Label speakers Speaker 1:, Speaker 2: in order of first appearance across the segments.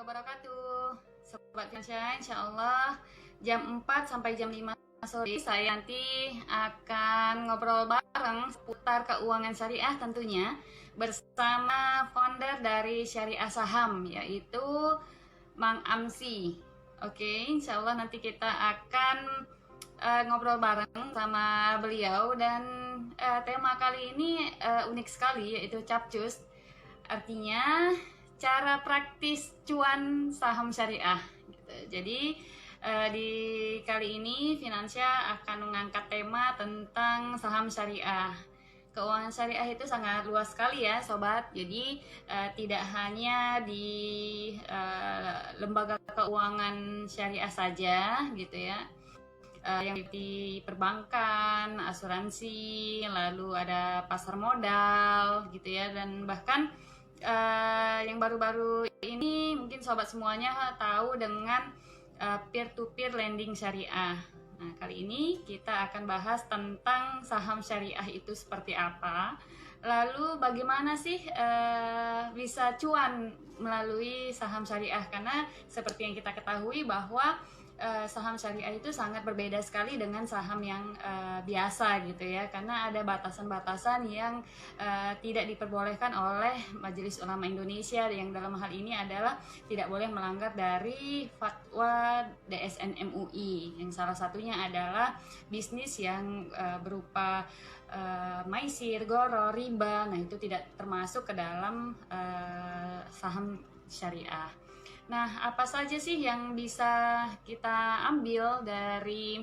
Speaker 1: wabarakatuh. Sobat Fiansyah, insya Allah jam 4 sampai jam 5 sore saya nanti akan ngobrol bareng seputar keuangan syariah tentunya bersama founder dari Syariah Saham yaitu Mang Amsi. Oke, insya Allah nanti kita akan ngobrol bareng sama beliau dan tema kali ini unik sekali yaitu capcus, artinya cara praktis cuan saham syariah gitu. Jadi di kali ini Finansia akan mengangkat tema tentang saham syariah. Keuangan syariah itu sangat luas sekali ya sobat. Jadi tidak hanya di lembaga keuangan syariah saja gitu ya, yang di perbankan, asuransi, lalu ada pasar modal gitu ya, dan bahkan yang baru-baru ini mungkin sobat semuanya tahu dengan peer-to-peer lending syariah. Nah, kali ini kita akan bahas tentang saham syariah itu seperti apa, lalu bagaimana sih bisa cuan melalui saham syariah, karena seperti yang kita ketahui bahwa saham syariah itu sangat berbeda sekali dengan saham yang biasa gitu ya, karena ada batasan-batasan yang tidak diperbolehkan oleh Majelis Ulama Indonesia, yang dalam hal ini adalah tidak boleh melanggar dari fatwa DSN MUI, yang salah satunya adalah bisnis yang berupa maisir, goro, riba. Nah, itu tidak termasuk ke dalam saham syariah. Nah, apa saja sih yang bisa kita ambil dari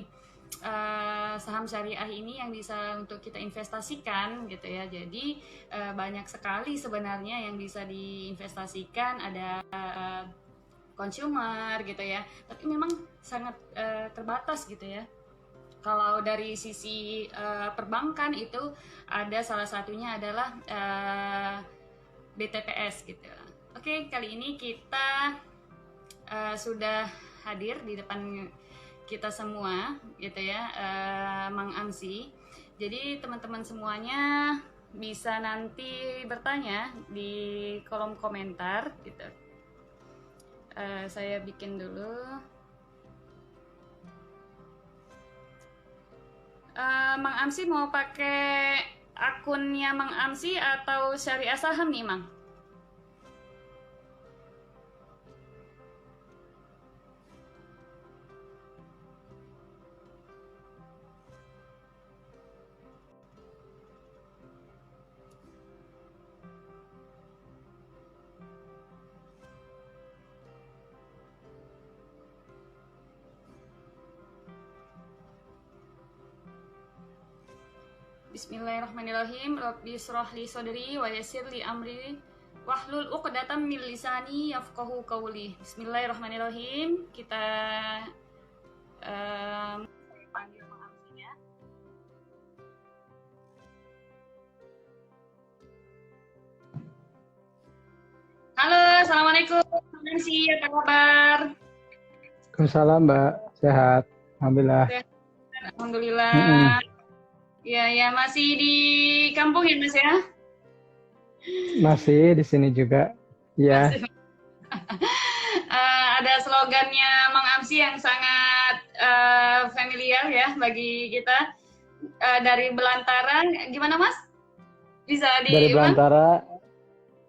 Speaker 1: saham syariah ini yang bisa untuk kita investasikan gitu ya. Jadi banyak sekali sebenarnya yang bisa diinvestasikan, ada consumer gitu ya, tapi memang sangat terbatas gitu ya. Kalau dari sisi perbankan itu ada salah satunya adalah BTPS gitu. Oke, kali ini kita sudah hadir di depan kita semua gitu ya, Mang Amsi. Jadi teman-teman semuanya bisa nanti bertanya di kolom komentar gitu. Saya bikin dulu. Mang Amsi mau pakai akunnya Mang Amsi atau Syariah Saham nih, Mang? Bismillahirrahmanirrahim. Rabbi shrah li sadri wa yassir li amri wahlul 'uqdatam min lisani yafqahu qawli. Bismillahirrahmanirrahim. Kita panggil Mang Amsi ya. Halo, assalamualaikum Mang Amsi, apa kabar?
Speaker 2: Waalaikumsalam Mbak, sehat, alhamdulillah.
Speaker 1: Alhamdulillah. Ya, masih di kampung ya Mas ya?
Speaker 2: Masih di sini juga, ya.
Speaker 1: Ada slogannya Mang Amsi yang sangat familiar ya bagi kita, dari Belantara. Gimana Mas? Bisa diulang?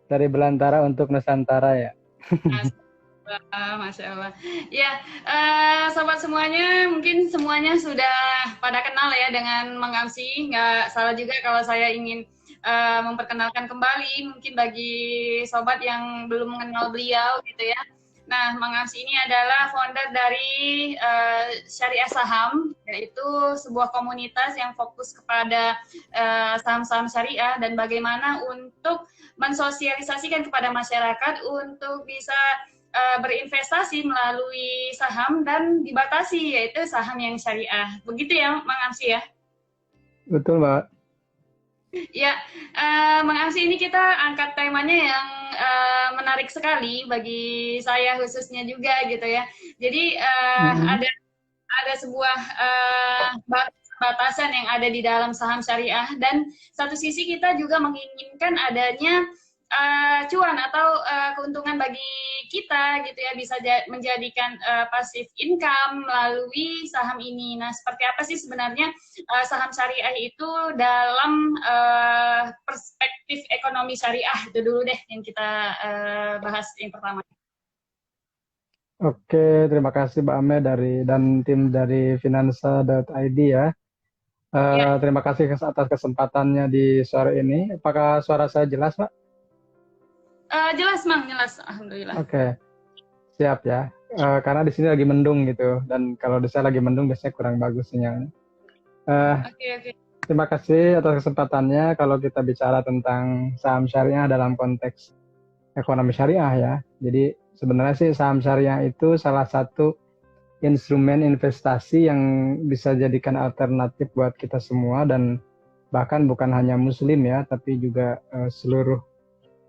Speaker 2: Dari Belantara untuk Nusantara ya.
Speaker 1: Masya Allah. Ya, sobat semuanya, mungkin semuanya sudah pada kenal ya dengan Mang Amsi. Nggak salah juga kalau saya ingin memperkenalkan kembali, mungkin bagi sobat yang belum mengenal beliau gitu ya. Nah, Mang Amsi ini adalah founder dari Syariah Saham, yaitu sebuah komunitas yang fokus kepada saham-saham syariah dan bagaimana untuk mensosialisasikan kepada masyarakat untuk bisa berinvestasi melalui saham dan dibatasi, yaitu saham yang syariah. Begitu ya Mang Amsi ya?
Speaker 2: Betul Mbak.
Speaker 1: Ya, Mang Amsi, ini kita angkat temanya yang menarik sekali bagi saya khususnya juga gitu ya. Jadi ada sebuah batasan yang ada di dalam saham syariah, dan satu sisi kita juga menginginkan adanya cuan atau keuntungan bagi kita gitu ya, bisa menjadikan passive income melalui saham ini. Nah, seperti apa sih sebenarnya saham syariah itu dalam perspektif ekonomi syariah? Itu dulu deh yang kita bahas yang pertama.
Speaker 2: Oke, terima kasih Mbak Ame dan tim dari Finansa.id ya.
Speaker 1: Ya,
Speaker 2: Terima kasih atas kesempatannya di sore ini. Apakah suara saya jelas, Mbak?
Speaker 1: jelas Mang, jelas. Alhamdulillah.
Speaker 2: Oke, siap ya. Karena di sini lagi mendung gitu, dan kalau di saya lagi mendung biasanya kurang bagus sinyalnya. Eh,
Speaker 1: Oke, oke.
Speaker 2: Terima kasih atas kesempatannya. Kalau kita bicara tentang saham syariah dalam konteks ekonomi syariah ya. Jadi sebenarnya sih saham syariah itu salah satu instrumen investasi yang bisa jadikan alternatif buat kita semua, dan bahkan bukan hanya muslim ya, tapi juga seluruh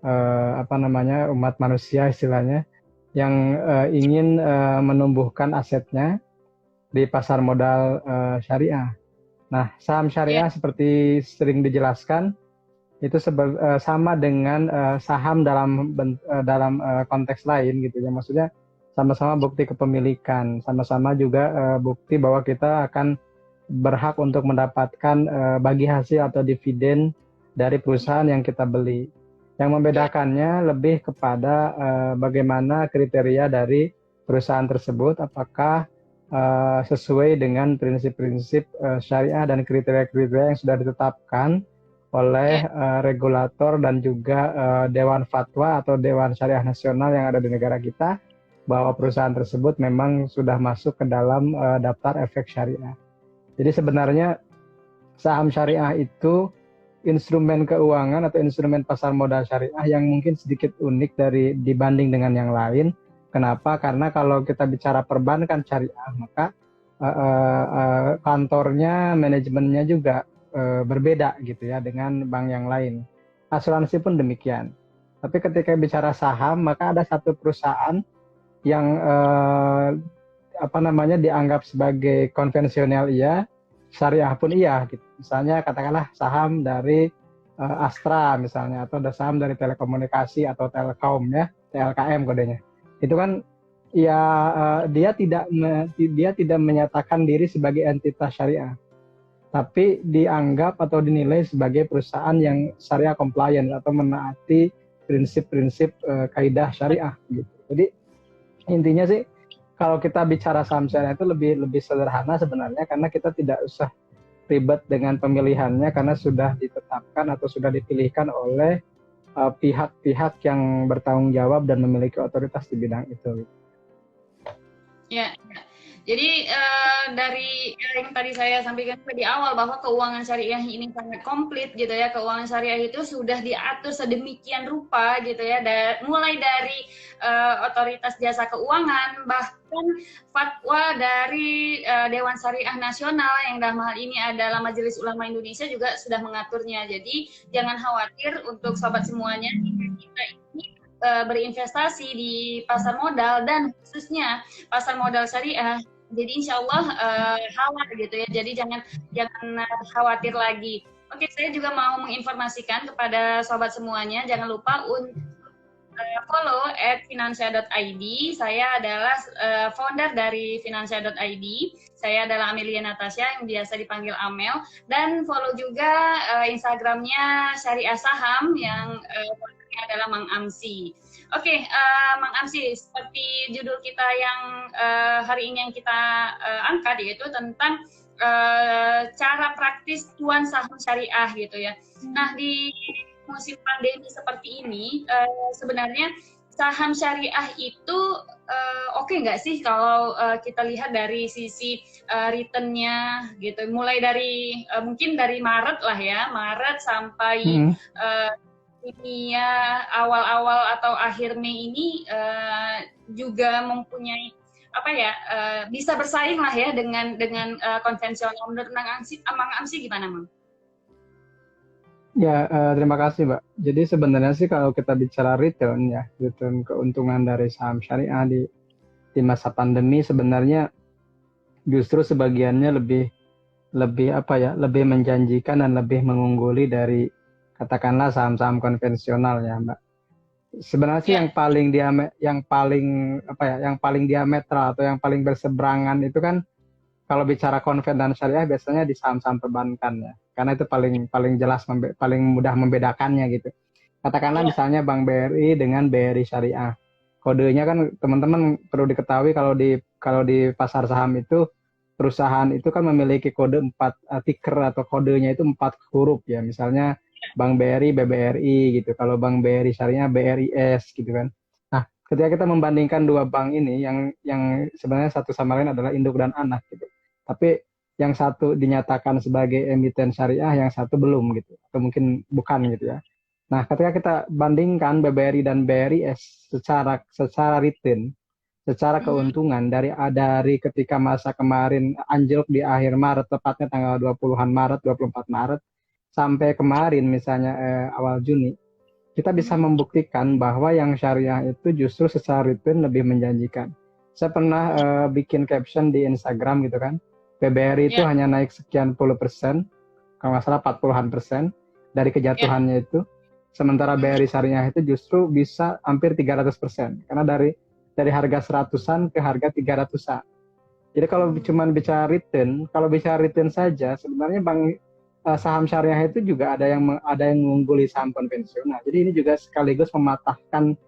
Speaker 2: umat manusia istilahnya yang ingin menumbuhkan asetnya di pasar modal syariah. Nah, saham
Speaker 1: Ya,
Speaker 2: syariah seperti sering dijelaskan itu sama dengan saham dalam konteks lain gitu ya. Maksudnya sama-sama bukti kepemilikan, sama-sama juga bukti bahwa kita akan berhak untuk mendapatkan bagi hasil atau dividen dari perusahaan yang kita beli. Yang
Speaker 1: ya,
Speaker 2: membedakannya lebih kepada bagaimana kriteria dari perusahaan tersebut, apakah sesuai dengan prinsip-prinsip syariah dan kriteria-kriteria yang sudah ditetapkan oleh
Speaker 1: ya,
Speaker 2: regulator dan juga Dewan Fatwa atau Dewan Syariah Nasional yang ada di negara kita, bahwa perusahaan tersebut memang sudah masuk ke dalam daftar efek syariah. Jadi sebenarnya saham syariah itu instrumen keuangan atau instrumen pasar modal syariah yang mungkin sedikit unik dibanding dengan yang lain. Kenapa? Karena kalau kita bicara perbankan syariah, maka kantornya, manajemennya juga berbeda gitu ya dengan bank yang lain. Asuransi pun demikian. Tapi ketika bicara saham, maka ada satu perusahaan yang dianggap sebagai konvensional iya, syariah pun iya gitu. Misalnya katakanlah saham dari Astra misalnya, atau ada saham dari telekomunikasi atau Telkom ya, TLKM kodenya. Itu kan ya dia tidak menyatakan diri sebagai entitas syariah, tapi dianggap atau dinilai sebagai perusahaan yang syariah compliant atau menaati prinsip-prinsip kaidah syariah gitu. Jadi intinya sih kalau kita bicara saham syariah itu lebih sederhana sebenarnya, karena kita tidak usah ribet dengan pemilihannya karena sudah ditetapkan atau sudah dipilihkan oleh pihak-pihak yang bertanggung jawab dan memiliki otoritas di bidang itu.
Speaker 1: ya. Jadi dari yang tadi saya sampaikan di awal bahwa keuangan syariah ini sangat komplit gitu ya. Keuangan syariah itu sudah diatur sedemikian rupa gitu ya. Mulai dari otoritas jasa keuangan, bahkan fatwa dari Dewan Syariah Nasional yang dalam hal ini adalah Majelis Ulama Indonesia juga sudah mengaturnya. Jadi jangan khawatir untuk sobat semuanya, kita ini berinvestasi di pasar modal dan khususnya pasar modal syariah. Jadi insya Allah halal gitu ya. Jadi jangan khawatir lagi. Oke, saya juga mau menginformasikan kepada sobat semuanya, jangan lupa untuk follow @finansia.id. Saya adalah founder dari finansia.id. Saya adalah Amelia Natasha yang biasa dipanggil Amel, dan follow juga Instagramnya Syariah Saham yang adalah Mang Amsi. Oke, Mang Amsi, seperti judul kita yang hari ini yang kita angkat, yaitu tentang cara praktis cuan saham syariah gitu ya. Nah, di musim pandemi seperti ini, sebenarnya saham syariah itu oke nggak sih kalau kita lihat dari sisi return-nya gitu, mulai dari mungkin dari Maret lah ya, Maret sampai ini ya awal-awal atau akhir Mei ini juga mempunyai apa ya, bisa bersaing lah ya dengan konvensional. Menurut Mang Amsi gimana, Mang?
Speaker 2: Ya, terima kasih Mbak. Jadi sebenarnya sih kalau kita bicara return ya, return keuntungan dari saham syariah di masa pandemi, sebenarnya justru sebagiannya lebih menjanjikan dan lebih mengungguli dari katakanlah saham-saham konvensional ya Mbak. Sebenarnya sih
Speaker 1: Ya,
Speaker 2: yang paling diametral atau yang paling berseberangan itu kan kalau bicara konvensional syariah biasanya di saham-saham perbankan ya. Karena itu paling paling jelas paling mudah membedakannya gitu. Katakanlah
Speaker 1: ya,
Speaker 2: misalnya Bank BRI dengan BRI Syariah. Kodenya kan teman-teman perlu diketahui kalau di pasar saham itu perusahaan itu kan memiliki kode 4 ticker atau kodenya itu 4 huruf ya. Misalnya Bank BRI BBRI gitu. Kalau Bank BRI Syariah BRIS gitu kan. Nah, ketika kita membandingkan dua bank ini yang sebenarnya satu sama lain adalah induk dan anak gitu. Tapi yang satu dinyatakan sebagai emiten syariah, yang satu belum gitu. Atau mungkin bukan gitu ya. Nah, ketika kita bandingkan BBRI dan BRIS secara return, secara
Speaker 1: mhm,
Speaker 2: keuntungan dari ketika masa kemarin anjlok di akhir Maret, tepatnya tanggal 20-an Maret, 24 Maret, sampai kemarin misalnya awal Juni, kita bisa
Speaker 1: mhm,
Speaker 2: membuktikan bahwa yang syariah itu justru secara return lebih menjanjikan. Saya pernah bikin caption di Instagram gitu kan, BBRI itu
Speaker 1: ya,
Speaker 2: hanya naik sekian puluh persen, kalau nggak salah 40-an persen dari
Speaker 1: ya,
Speaker 2: kejatuhannya itu. Sementara
Speaker 1: mhm,
Speaker 2: BRI Syariah itu justru bisa hampir 300%. Karena dari harga seratusan ke harga 300-an. Jadi kalau bicara return saja, sebenarnya saham syariah itu juga ada yang mengungguli saham konvensional. Jadi ini juga sekaligus mematahkan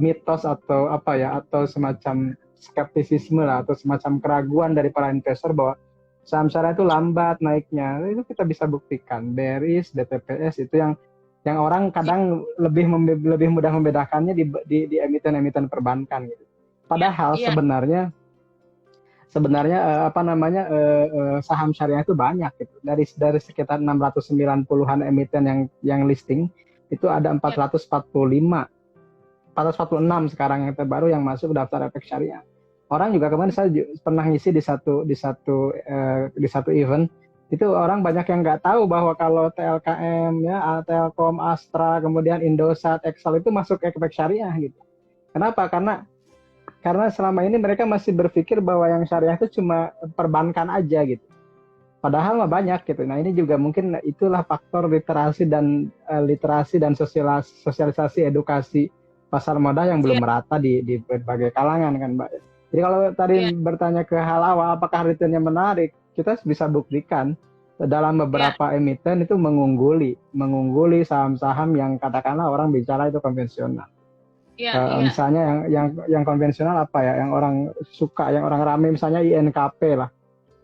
Speaker 2: mitos atau apa ya, atau semacam skeptisisme lah, atau semacam keraguan dari para investor bahwa saham syariah itu lambat naiknya. Itu kita bisa buktikan. BRIS, BTPS itu yang orang
Speaker 1: ya,
Speaker 2: kadang lebih mudah membedakannya di emiten-emiten perbankan gitu.
Speaker 1: ya,
Speaker 2: Padahal
Speaker 1: ya,
Speaker 2: sebenarnya apa namanya saham syariah itu banyak gitu. Dari sekitar 690-an emiten yang listing itu ada
Speaker 1: ya,
Speaker 2: 446 sekarang yang terbaru yang masuk daftar efek syariah. Orang juga kemarin saya pernah ngisi di satu event itu orang banyak yang nggak tahu bahwa kalau TLKM ya Telkom, Astra, kemudian Indosat, Excel itu masuk efek syariah gitu. Kenapa? Karena selama ini mereka masih berpikir bahwa yang syariah itu cuma perbankan aja gitu. Padahal mah banyak gitu. Nah ini juga mungkin itulah faktor literasi dan sosialisasi edukasi pasar modal yang belum
Speaker 1: ya,
Speaker 2: merata di berbagai kalangan kan Mbak. Jadi kalau tadi
Speaker 1: ya,
Speaker 2: bertanya ke hal awal apakah returnnya menarik, kita bisa buktikan dalam
Speaker 1: ya,
Speaker 2: beberapa emiten itu mengungguli saham-saham yang katakanlah orang bicara itu konvensional.
Speaker 1: ya, ya,
Speaker 2: Misalnya yang konvensional apa ya, yang orang suka, yang orang rame misalnya INKP lah,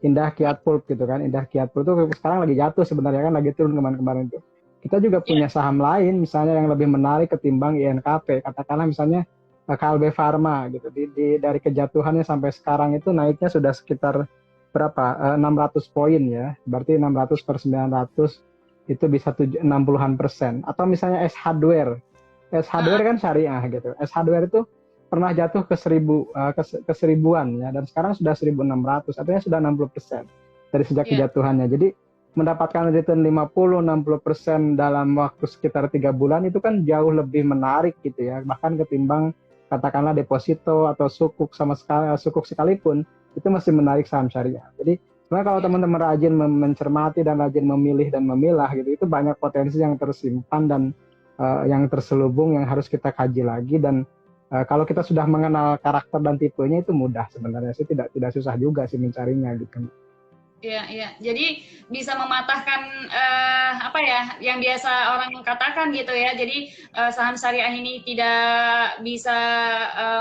Speaker 2: Indah
Speaker 1: ya,
Speaker 2: Kiat Pulp gitu kan. Indah Kiat Pulp itu sekarang lagi jatuh sebenarnya kan, lagi turun kemarin-kemarin itu. Kita juga
Speaker 1: ya,
Speaker 2: punya saham lain misalnya yang lebih menarik ketimbang INKP. Katakanlah misalnya Kalbe Farma gitu. Dari kejatuhannya sampai sekarang itu naiknya sudah sekitar berapa? 600 poin ya. Berarti 600 per 900 itu bisa 60-an persen. Atau misalnya S Hardware. S
Speaker 1: ah,
Speaker 2: Hardware kan syariah gitu. S Hardware itu pernah jatuh ke seribuan ya, dan sekarang sudah 1.600, artinya sudah 60% dari sejak
Speaker 1: ya,
Speaker 2: kejatuhannya. Jadi mendapatkan return 50-60% dalam waktu sekitar 3 bulan itu kan jauh lebih menarik gitu ya, bahkan ketimbang katakanlah deposito atau sukuk sekalipun itu masih menarik saham syariah. Jadi sebenarnya kalau
Speaker 1: ya.
Speaker 2: teman-teman rajin mencermati dan rajin memilih dan memilah gitu, itu banyak potensi yang tersimpan dan yang terselubung yang harus kita kaji lagi. Dan kalau kita sudah mengenal karakter dan tipenya itu mudah sebenarnya sih, tidak susah juga sih mencarinya gitu.
Speaker 1: Iya, iya. Jadi bisa mematahkan apa ya, yang biasa orang katakan gitu ya. Jadi saham syariah ini tidak bisa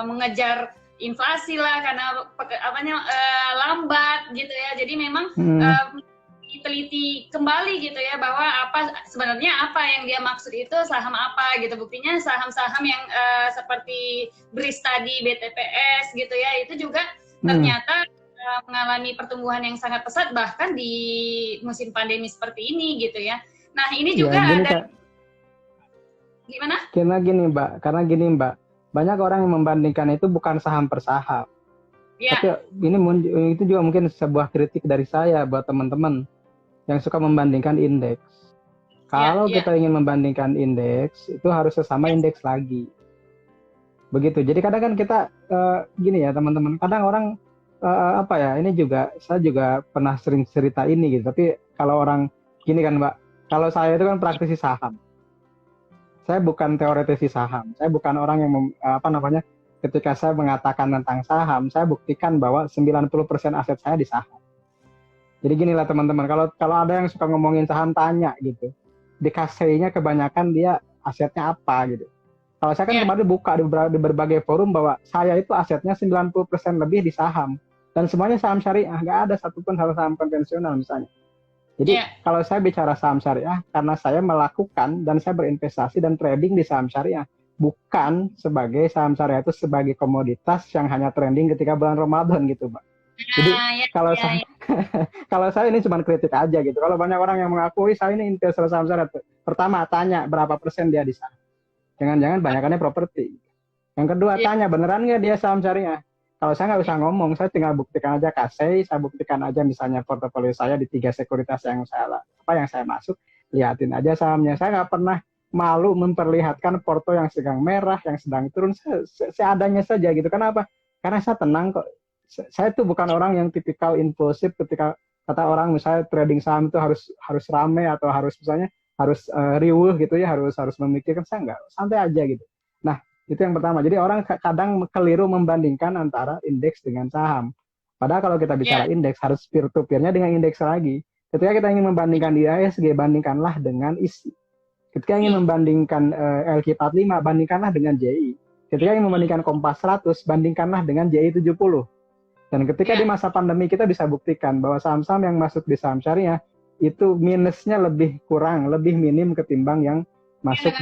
Speaker 1: mengejar inflasi lah karena apanya lambat gitu ya. Jadi memang
Speaker 2: Hmm,
Speaker 1: eh, diteliti kembali gitu ya bahwa sebenarnya apa yang dia maksud itu saham apa gitu. Buktinya saham-saham yang seperti BRIS tadi, BTPS gitu ya, itu juga
Speaker 2: hmm.
Speaker 1: ternyata mengalami pertumbuhan yang sangat pesat bahkan di musim pandemi seperti ini gitu ya. Nah ini
Speaker 2: Ya
Speaker 1: juga
Speaker 2: gini
Speaker 1: ada
Speaker 2: Kak,
Speaker 1: gimana?
Speaker 2: karena gini Mbak, banyak orang yang membandingkan itu bukan saham per saham.
Speaker 1: Ya,
Speaker 2: Tapi itu juga mungkin sebuah kritik dari saya buat teman-teman yang suka membandingkan indeks.
Speaker 1: ya,
Speaker 2: Kalau
Speaker 1: ya,
Speaker 2: kita ingin membandingkan indeks, itu harus sesama
Speaker 1: ya,
Speaker 2: indeks lagi. Begitu. Jadi kadang kan kita gini ya teman-teman, kadang orang apa ya, ini juga saya juga pernah sering cerita ini gitu. Tapi kalau orang gini kan Mbak, kalau saya itu kan praktisi saham. Saya bukan teoretisi saham. Saya bukan orang yang ketika saya mengatakan tentang saham, saya buktikan bahwa 90% aset saya di saham. Jadi gini lah teman-teman, kalau ada yang suka ngomongin saham, tanya gitu. Di kaseinya kebanyakan dia asetnya apa gitu. Kalau saya kan kemarin buka di berbagai forum bahwa saya itu asetnya 90% lebih di saham. Dan semuanya saham syariah, nggak ada satupun saham konvensional misalnya. Jadi kalau saya bicara saham syariah, karena saya melakukan dan saya berinvestasi dan trading di saham syariah. Bukan sebagai saham syariah itu sebagai komoditas yang hanya trending ketika bulan Ramadan gitu, Mbak. Jadi kalau saya ini cuma kritik aja gitu. Kalau banyak orang yang mengakui saya ini investor saham syariah, pertama tanya berapa persen dia di saham. Jangan-jangan banyakannya properti. Yang kedua tanya beneran nggak dia saham syariah. Kalau saya nggak usah ngomong, saya tinggal buktikan aja kasei, saya buktikan aja misalnya portofolio saya di 3 sekuritas yang saya masuk, liatin aja sahamnya. Saya nggak pernah malu memperlihatkan porto yang sedang merah, yang sedang turun, seadanya saja gitu. Kenapa? Karena saya tenang kok. Saya tuh bukan orang yang tipikal impulsif ketika kata orang misalnya trading saham itu harus rame atau harus misalnya harus riuh gitu ya, harus memikirkan. Saya enggak, santai aja gitu. Nah, itu yang pertama. Jadi orang kadang keliru membandingkan antara indeks dengan saham. Padahal kalau kita bicara indeks harus peer-to-peer-nya dengan indeks lagi. Ketika kita ingin membandingkan di ISG, bandingkanlah dengan ISI. Ketika ingin membandingkan LQ45, bandingkanlah dengan JI. Ketika ingin membandingkan Kompas 100, bandingkanlah dengan JI 70. Dan ketika di masa pandemi kita bisa buktikan bahwa saham-saham yang masuk di saham syariah itu minusnya lebih minim ketimbang yang masuk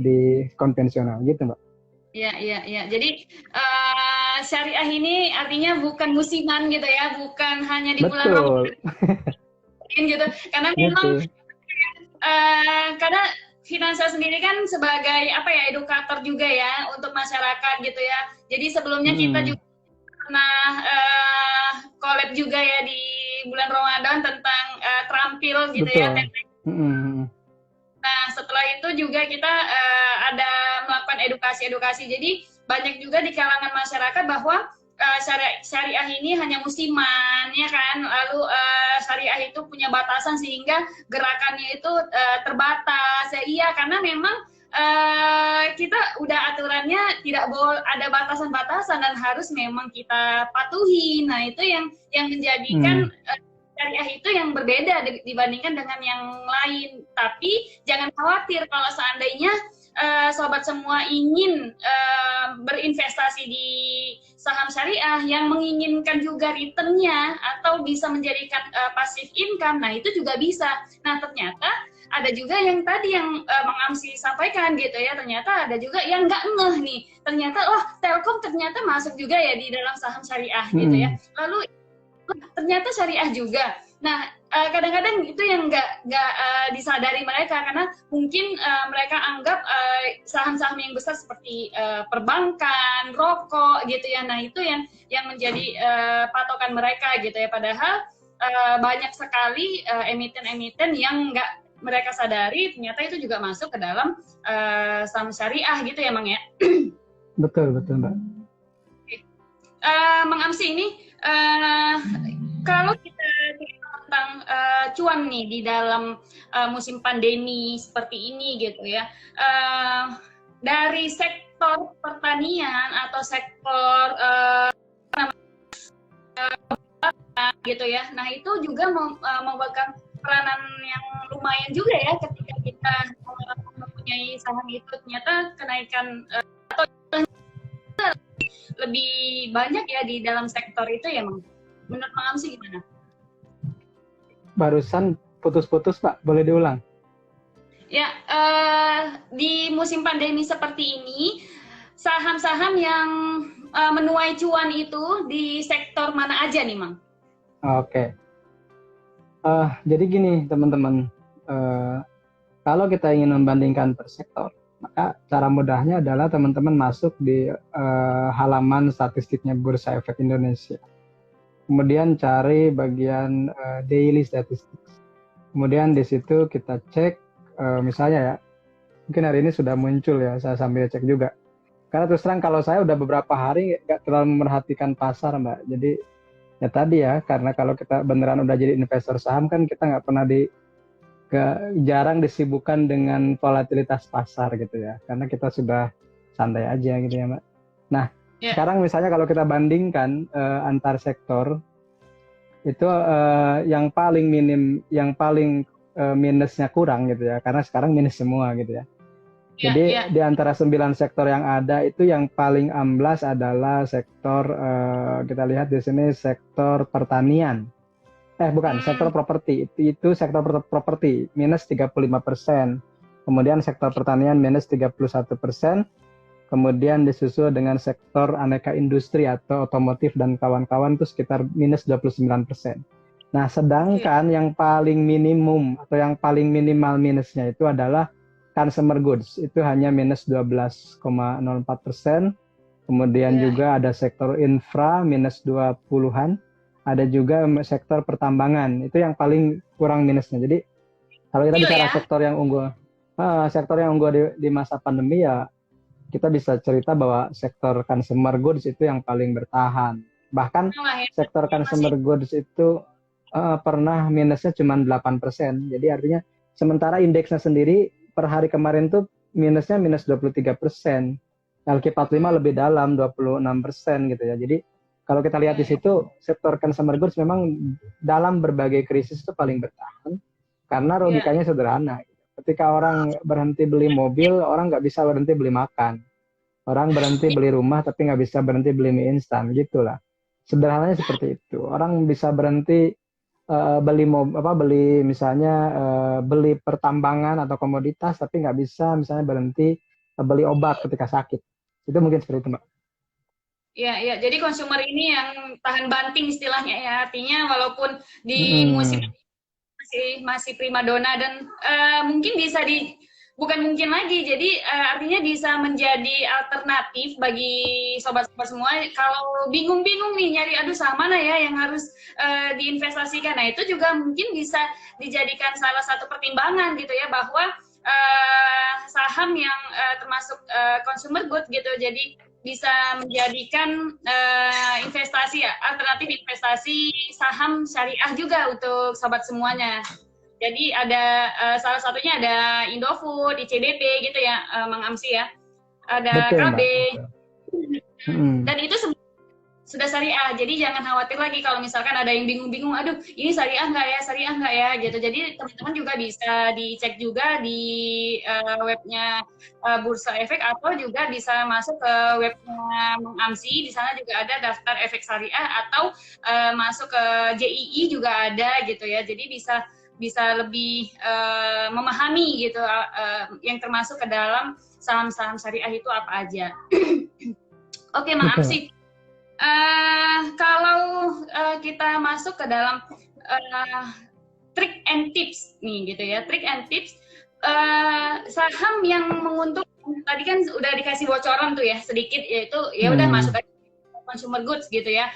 Speaker 2: di konvensional gitu, Mbak.
Speaker 1: Iya. Jadi syariah ini artinya bukan musiman gitu ya, bukan hanya di bulan Ramadan gitu. Karena memang karena Finansa sendiri kan sebagai edukator juga ya untuk masyarakat gitu ya. Jadi sebelumnya kita juga pernah collab juga ya di bulan Ramadan tentang terampil gitu. Betul. Ya. Nah setelah itu juga kita ada melakukan edukasi. Jadi banyak juga di kalangan masyarakat bahwa syariah ini hanya musiman ya kan, lalu syariah itu punya batasan sehingga gerakannya itu terbatas ya. Iya, karena memang kita udah aturannya tidak boleh ada batasan-batasan dan harus memang kita patuhi. Nah itu yang menjadikan syariah itu yang berbeda dibandingkan dengan yang lain. Tapi jangan khawatir kalau seandainya sobat semua ingin berinvestasi di saham syariah yang menginginkan juga returnnya atau bisa menjadikan passive income, nah itu juga bisa. Nah ternyata ada juga yang tadi yang Bang Amsi sampaikan gitu ya, ternyata ada juga yang nggak ngeh nih, ternyata Telkom ternyata masuk juga ya di dalam saham syariah gitu ya, lalu ternyata syariah juga. Nah kadang-kadang itu yang nggak disadari mereka, karena mungkin mereka anggap saham-saham yang besar seperti perbankan, rokok gitu ya. Nah itu yang menjadi patokan mereka gitu ya. Padahal banyak sekali emiten-emiten yang nggak mereka sadari ternyata itu juga masuk ke dalam saham syariah gitu ya, Mang ya.
Speaker 2: Betul Mbak.
Speaker 1: Mang Amsi ini kalau kita tentang cuan nih di dalam musim pandemi seperti ini gitu ya, dari sektor pertanian atau sektor gitu ya, nah itu juga memegang peranan yang lumayan juga ya ketika kita mempunyai saham itu, ternyata kenaikan atau lebih banyak ya di dalam sektor itu ya, Mang. Menurut Mang Amsi gimana?
Speaker 2: Barusan putus-putus Pak, boleh diulang?
Speaker 1: Ya, di musim pandemi seperti ini, saham-saham yang menuai cuan itu di sektor mana aja nih, Mang?
Speaker 2: Oke. Jadi gini teman-teman, kalau kita ingin membandingkan per sektor, maka cara mudahnya adalah teman-teman masuk di halaman statistiknya Bursa Efek Indonesia. Kemudian cari bagian daily statistics. Kemudian di situ kita cek, misalnya ya, mungkin hari ini sudah muncul ya, saya sambil cek juga. Karena terus terang kalau saya udah beberapa hari nggak terlalu memperhatikan pasar, Mbak. Jadi ya tadi ya, karena kalau kita beneran udah jadi investor saham kan kita nggak pernah jarang disibukkan dengan volatilitas pasar gitu ya, karena kita sudah santai aja gitu ya Mbak. Nah, sekarang misalnya kalau kita bandingkan antar sektor, itu yang paling minusnya kurang gitu ya, karena sekarang minus semua gitu ya. Jadi di antara 9 sektor yang ada itu yang paling amblas adalah sektor kita lihat di sini sektor pertanian. Sektor properti. Itu sektor properti minus 35%. Kemudian sektor pertanian minus 31%. Kemudian disusul dengan sektor aneka industri atau otomotif dan kawan-kawan itu sekitar minus 29%. Nah, sedangkan yang paling minimum atau yang paling minimal minusnya itu adalah consumer goods, itu hanya minus 12,04%. Kemudian juga ada sektor infra minus 20-an. Ada juga sektor pertambangan, itu yang paling kurang minusnya. Jadi kalau kita bicara sektor yang unggul di masa pandemi ya, kita bisa cerita bahwa sektor consumer goods itu yang paling bertahan. Bahkan sektor consumer goods itu pernah minusnya cuma 8%. Jadi artinya sementara indeksnya sendiri per hari kemarin tuh minusnya minus 23%. LQ45 lebih dalam 26% gitu ya. Jadi kalau kita lihat di situ, sektor consumer goods memang dalam berbagai krisis itu paling bertahan karena logikanya sederhana. Ketika orang berhenti beli mobil, orang nggak bisa berhenti beli makan. Orang berhenti beli rumah tapi nggak bisa berhenti beli mie instan, gitulah. Sederhananya seperti itu. Orang bisa berhenti beli pertambangan atau komoditas tapi nggak bisa misalnya berhenti beli obat ketika sakit. Itu mungkin seperti itu, Mbak.
Speaker 1: Ya, jadi konsumer ini yang tahan banting istilahnya ya, artinya walaupun di musim masih primadona dan mungkin bisa bukan mungkin lagi, jadi artinya bisa menjadi alternatif bagi sobat-sobat semua kalau bingung-bingung nih nyari aduh saham mana ya yang harus diinvestasikan. Nah itu juga mungkin bisa dijadikan salah satu pertimbangan gitu ya, bahwa saham yang termasuk consumer good gitu, jadi bisa menjadikan alternatif investasi saham syariah juga untuk sobat semuanya. Jadi ada salah satunya ada Indofood, ICBP gitu ya, Mang Amsi ya. Ada KB. Dan itu sudah syariah. Jadi jangan khawatir lagi kalau misalkan ada yang bingung-bingung, aduh ini syariah nggak ya gitu. Jadi teman-teman juga bisa dicek juga di webnya Bursa Efek, atau juga bisa masuk ke webnya Mang Amsi. Di sana juga ada daftar efek syariah, atau masuk ke JII juga ada gitu ya. Jadi bisa lebih memahami gitu yang termasuk ke dalam saham-saham syariah itu apa aja. Oke, Mang Amsi. Kalau kita masuk ke dalam trick and tips nih gitu ya, trick and tips saham yang menguntungkan tadi kan udah dikasih bocoran tuh ya sedikit, yaitu ya udah masuk aja consumer goods gitu ya.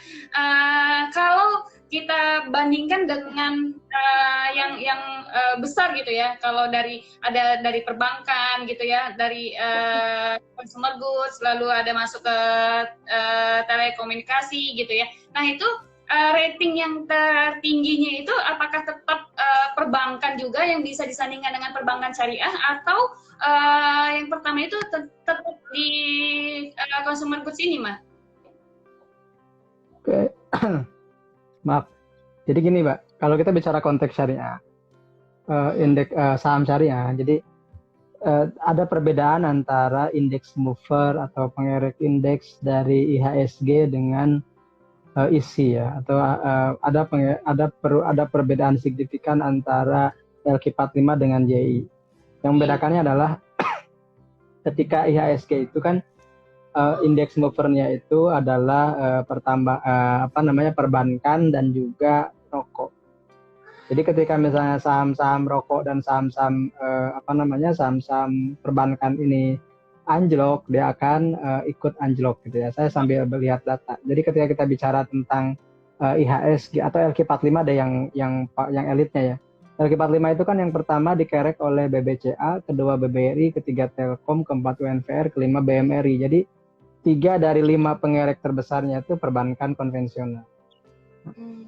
Speaker 1: Kalau kita bandingkan dengan yang besar gitu ya, kalau dari perbankan gitu ya, dari consumer goods, lalu ada masuk ke telekomunikasi gitu ya. Nah itu rating yang tertingginya itu apakah tetap perbankan juga yang bisa disandingkan dengan perbankan syariah, atau yang pertama itu tetap di consumer goods ini, Mas?
Speaker 2: Oke. Maaf. Jadi gini, Mbak, kalau kita bicara konteks syariah, indeks saham syariah, jadi ada perbedaan antara indeks mover atau pengerek indeks dari IHSG dengan ISI ya, atau ada perbedaan signifikan antara LQ45 dengan JI. Yang membedakannya adalah ketika IHSG itu kan indeks movernya itu adalah perbankan dan juga rokok. Jadi ketika misalnya saham-saham rokok dan saham-saham saham-saham perbankan ini anjlok, dia akan ikut anjlok gitu ya. Saya sambil melihat data. Jadi ketika kita bicara tentang IHSG atau LQ45 ada yang elitnya ya. LQ45 itu kan yang pertama dikerek oleh BBCA, kedua BBRI, ketiga Telkom, keempat UNVR, kelima BMRI. Jadi 3 dari 5 pengerek terbesarnya itu perbankan konvensional.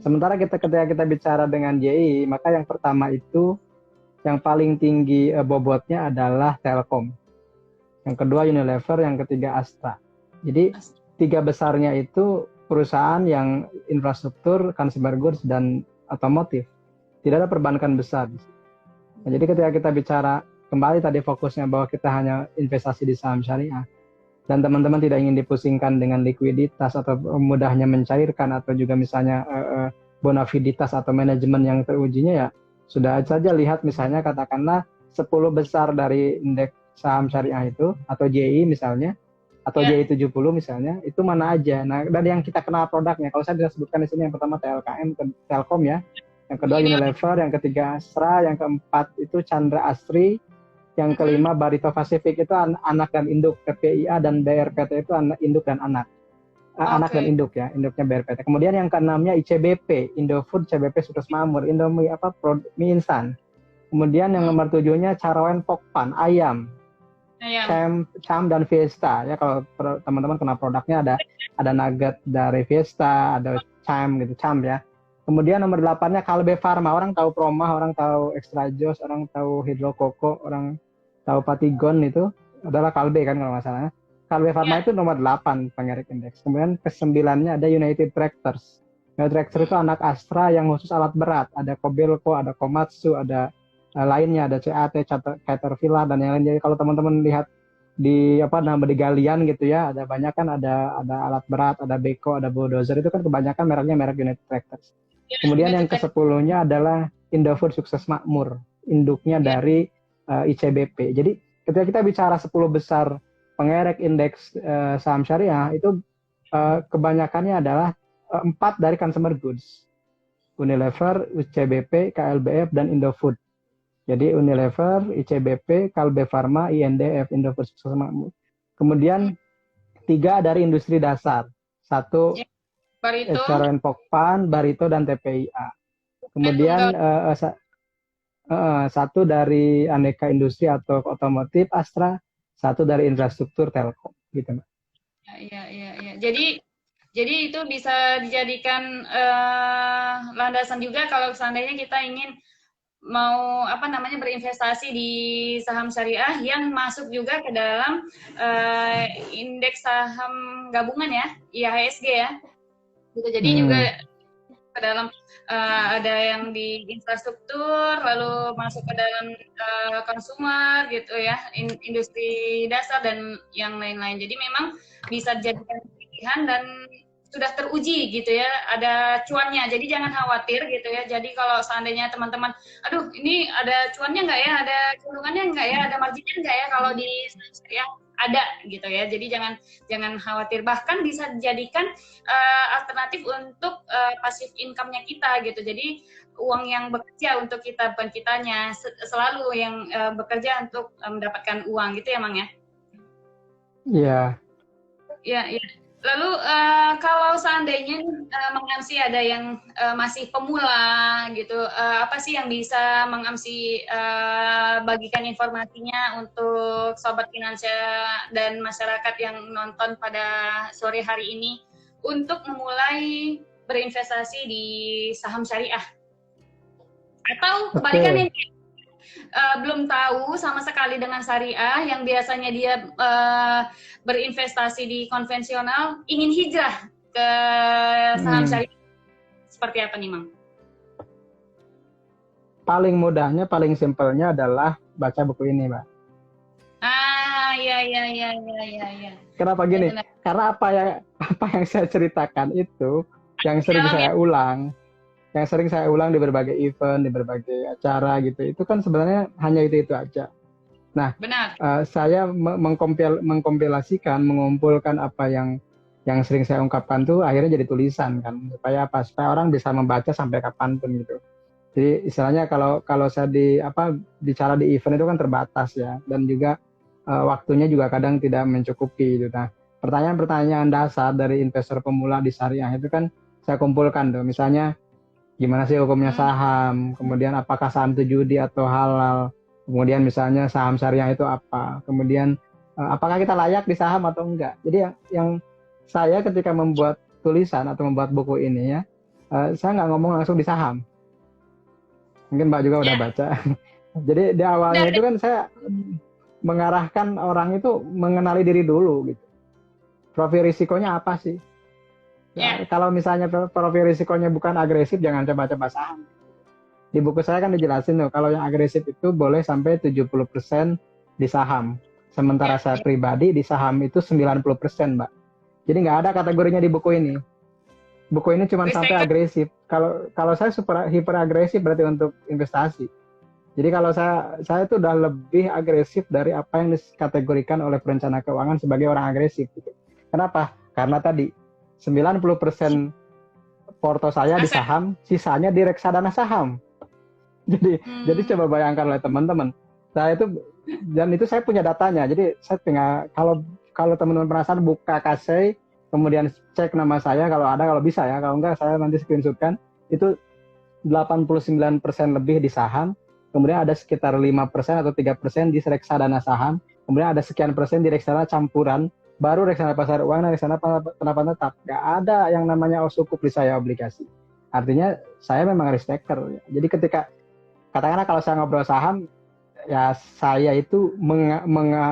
Speaker 2: Sementara ketika kita bicara dengan JI, maka yang pertama itu yang paling tinggi bobotnya adalah Telkom. Yang kedua Unilever, yang ketiga Astra. Jadi tiga besarnya itu perusahaan yang infrastruktur, consumer goods, dan otomotif. Tidak ada perbankan besar. Nah, jadi ketika kita bicara kembali tadi fokusnya bahwa kita hanya investasi di saham syariah, dan teman-teman tidak ingin dipusingkan dengan likuiditas atau mudahnya mencairkan atau juga misalnya bonafiditas atau manajemen yang terujinya, ya sudah saja lihat misalnya katakanlah 10 besar dari indeks saham syariah itu atau JI misalnya atau JI 70 misalnya, itu mana aja. Nah, dan yang kita kenal produknya, kalau saya disebutkan di sini yang pertama TLKM, Telkom ya, yang kedua Unilever, yang ketiga Astra, yang keempat itu Chandra Asri, yang kelima Barito Pacific itu anak dan induk, PPIA dan BRPT itu anak induk dan anak. Anak dan induk ya, induknya BRPT. Kemudian yang keenamnya ICBP, Indofood, CBP Sukses Makmur, Indomie mie instan. Kemudian yang nomor 7-nya Caroen Pokpan, ayam. Cham dan Fiesta ya, kalau teman-teman kenal produknya ada nugget dari Fiesta, ada Cham gitu, Cham ya. Kemudian nomor 8-nya Kalbe Pharma, orang tahu Promah, orang tahu Extra Joss, orang tahu Hidro Koko, orang tahu Patigon, itu adalah Kalbe kan kalau nggak salah. Kalbe Pharma itu nomor 8 pengerek indeks. Kemudian ke-9-nya ada United Tractors. United Tractors itu anak Astra yang khusus alat berat, ada Kobelco, ada Komatsu, ada lainnya, ada CAT, Caterpillar dan yang lain. Jadi kalau teman-teman lihat di di galian gitu ya, ada banyak kan, ada alat berat, ada beko, ada bulldozer, itu kan kebanyakan mereknya merek United Tractors. Kemudian yang ke-10-nya adalah Indofood Sukses Makmur, induknya dari ICBP. Jadi ketika kita bicara 10 besar pengerek indeks saham syariah, itu kebanyakannya adalah 4 dari consumer goods. Unilever, ICBP, KLBF, dan Indofood. Jadi Unilever, ICBP, Kalbe Pharma, INDF, Indofood Sukses Makmur. Kemudian 3 dari industri dasar. 1 Caroen Pokpan, Barito, dan TPIA. Kemudian 1 dari aneka industri atau otomotif Astra, 1 dari infrastruktur Telkom, gitu Mbak.
Speaker 1: Iya. Jadi itu bisa dijadikan landasan juga kalau seandainya kita ingin mau berinvestasi di saham syariah yang masuk juga ke dalam indeks saham gabungan ya, IHSG ya. Gitu. Jadi juga ke dalam ada yang di infrastruktur, lalu masuk ke dalam konsumer gitu ya, industri dasar dan yang lain-lain. Jadi memang bisa dijadikan pilihan dan sudah teruji gitu ya, ada cuannya. Jadi jangan khawatir gitu ya. Jadi kalau seandainya teman-teman, aduh ini ada cuannya nggak ya, ada keuntungannya nggak ya, ada marginnya nggak ya kalau di syariah, ada gitu ya. Jadi jangan khawatir. Bahkan bisa dijadikan alternatif untuk passive income-nya kita gitu. Jadi uang yang bekerja untuk kita, bukan kitanya, selalu yang bekerja untuk mendapatkan uang gitu ya, Mang ya?
Speaker 2: Iya.
Speaker 1: Iya. Lalu kalau seandainya Mang Amsi ada yang masih pemula gitu, apa sih yang bisa Mang Amsi bagikan informasinya untuk sobat finansial dan masyarakat yang nonton pada sore hari ini untuk memulai berinvestasi di saham syariah? Atau kebalikannya, belum tahu sama sekali dengan syariah, yang biasanya dia berinvestasi di konvensional, ingin hijrah ke saham syariah, seperti apa nih, Mang?
Speaker 2: Paling mudahnya, paling simpelnya adalah baca buku ini, Mbak.
Speaker 1: Iya.
Speaker 2: Kenapa gini? Ya, karena apa yang saya ceritakan itu yang sering saya ulang. Yang sering saya ulang di berbagai event, di berbagai acara gitu, itu kan sebenarnya hanya itu aja. Nah, saya mengkompilasikan, mengumpulkan apa yang sering saya ungkapkan tuh akhirnya jadi tulisan kan, supaya orang bisa membaca sampai kapanpun gitu. Jadi istilahnya kalau saya bicara di event itu kan terbatas ya, dan juga waktunya juga kadang tidak mencukupi gitu. Nah, pertanyaan-pertanyaan dasar dari investor pemula di syariah itu kan saya kumpulkan tuh, misalnya gimana sih hukumnya saham, kemudian apakah saham itu judi atau halal, kemudian misalnya saham syariah itu apa, kemudian apakah kita layak di saham atau enggak. Jadi yang saya ketika membuat tulisan atau membuat buku ini ya, saya nggak ngomong langsung di saham. Mungkin Mbak juga udah baca. Jadi di awalnya
Speaker 1: Dari,
Speaker 2: itu kan saya mengarahkan orang itu mengenali diri dulu gitu. Profil risikonya apa sih? Ya,
Speaker 1: ya,
Speaker 2: kalau misalnya profil risikonya bukan agresif, jangan coba-coba saham. Di buku saya kan dijelasin tuh, kalau yang agresif itu boleh sampai 70% di saham. Sementara
Speaker 1: ya,
Speaker 2: saya pribadi di saham itu 90%, Mbak. Jadi nggak ada kategorinya di buku ini. Buku ini cuma
Speaker 1: risk
Speaker 2: sampai
Speaker 1: taker.
Speaker 2: agresif. Kalau saya super hiper agresif berarti untuk investasi. Jadi kalau saya itu udah lebih agresif dari apa yang dikategorikan oleh perencana keuangan sebagai orang agresif gitu. Kenapa? Karena tadi 90% porto saya di
Speaker 1: Aset.
Speaker 2: saham, sisanya di reksadana saham. Jadi
Speaker 1: Hmm,
Speaker 2: coba bayangkan oleh teman-teman. Saya itu dan itu saya punya datanya. Jadi saya tinggal kalau teman-teman penasaran buka kasei, kemudian cek nama saya kalau ada, kalau bisa ya. Kalau enggak saya nanti screenshotkan. Itu 89% lebih di saham, kemudian ada sekitar 5% atau 3% di reksadana saham, kemudian ada sekian persen di reksadana campuran, baru reksadana pasar uang dan reksadana pendapatan tetap. Nggak ada yang namanya cukup di saya obligasi. Artinya saya memang risk taker. Jadi ketika katakanlah kalau saya ngobrol saham, ya saya itu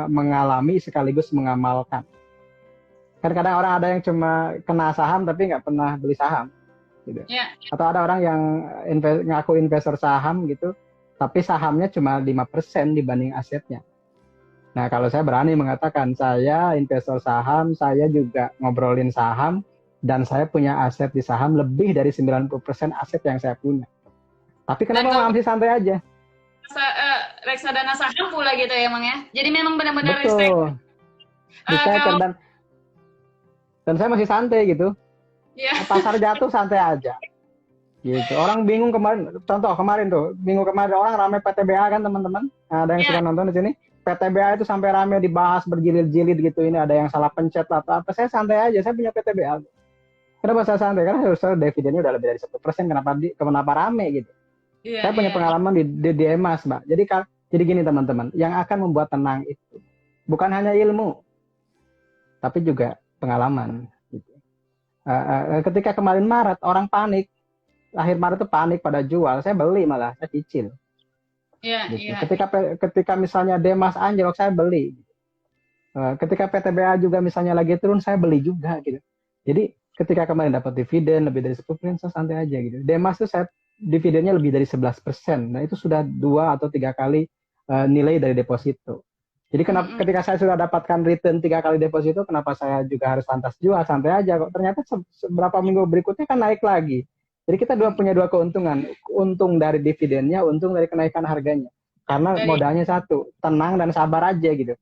Speaker 2: mengalami sekaligus mengamalkan. Kan kadang orang ada yang cuma kena saham tapi nggak pernah beli saham, gitu.
Speaker 1: ya,
Speaker 2: Atau ada orang yang ngaku investor saham gitu, tapi sahamnya cuma 5% dibanding asetnya. Nah, kalau saya berani mengatakan saya investor saham, saya juga ngobrolin saham, dan saya punya aset di saham lebih dari 90% aset yang saya punya. Tapi
Speaker 1: dan
Speaker 2: kenapa
Speaker 1: kalau
Speaker 2: masih santai aja?
Speaker 1: reksadana saham pula gitu ya emang ya. Jadi memang benar-benar risk taker.
Speaker 2: Betul, risk taker,
Speaker 1: Kalau
Speaker 2: dan saya masih santai gitu.
Speaker 1: ya,
Speaker 2: Pasar jatuh santai aja. Gitu. Orang bingung kemarin, contoh kemarin tuh, minggu kemarin orang rame PTBA kan teman-teman. Nah, ada yang
Speaker 1: ya,
Speaker 2: suka nonton di sini. PTBA itu sampai rame dibahas berjilid-jilid gitu. Ini ada yang salah pencet atau apa. Saya santai aja, saya punya PTBA. Kenapa saya santai? Karena harusnya dividennya udah lebih dari 10%. Kenapa rame gitu?
Speaker 1: iya,
Speaker 2: Saya punya
Speaker 1: iya,
Speaker 2: pengalaman di emas, Mbak. Jadi gini teman-teman, yang akan membuat tenang itu bukan hanya ilmu, tapi juga pengalaman. Gitu. Ketika kemarin Maret orang panik, akhir Maret itu panik pada jual, saya beli malah, saya cicil.
Speaker 1: iya,
Speaker 2: Gitu.
Speaker 1: iya,
Speaker 2: Ketika misalnya Demas anjlok, saya beli. Ketika PTBA juga misalnya lagi turun, saya beli juga gitu. Jadi ketika kemarin dapat dividen lebih dari 10%, saya santai aja gitu. Demas itu saya dividennya lebih dari 11%. Nah, itu sudah 2 atau 3 kali nilai dari deposito. Jadi
Speaker 1: mm-mm,
Speaker 2: ketika saya sudah dapatkan return 3 kali deposito, kenapa saya juga harus lantas jual? Santai aja kok. Ternyata beberapa minggu berikutnya kan naik lagi. Jadi kita punya dua keuntungan. Untung dari dividennya, untung dari kenaikan harganya. Karena
Speaker 1: dari
Speaker 2: modalnya satu, tenang dan sabar aja gitu.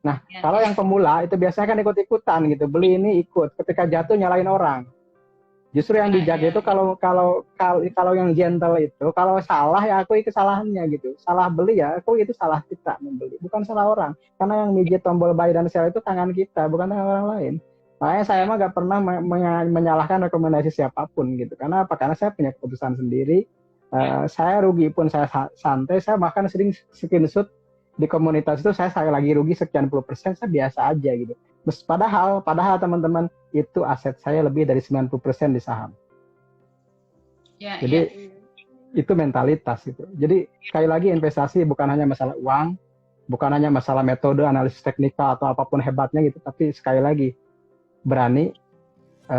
Speaker 2: Nah,
Speaker 1: ya,
Speaker 2: kalau
Speaker 1: ya,
Speaker 2: yang pemula itu biasanya kan ikut-ikutan gitu. Beli ini ikut. Ketika jatuh nyalain orang. Justru yang
Speaker 1: ya,
Speaker 2: dijaga
Speaker 1: ya,
Speaker 2: itu kalau yang gentle itu kalau salah ya aku ikut kesalahannya gitu. Salah beli ya aku itu salah kita membeli, bukan salah orang. Karena yang mijit tombol buy dan sell itu tangan kita, bukan tangan orang lain. Makanya saya
Speaker 1: ya,
Speaker 2: mah gak pernah menyalahkan rekomendasi siapapun gitu. Karena apa? Karena saya punya keputusan sendiri.
Speaker 1: ya,
Speaker 2: Saya rugi pun saya santai. Saya bahkan sering screenshot di komunitas itu saya lagi rugi sekian puluh persen, saya biasa aja gitu. Padahal teman-teman itu aset saya lebih dari 90% di saham.
Speaker 1: ya, ya,
Speaker 2: Jadi itu mentalitas gitu. Jadi sekali lagi investasi bukan hanya masalah uang, bukan hanya masalah metode analisis teknikal atau apapun hebatnya gitu, tapi sekali lagi berani,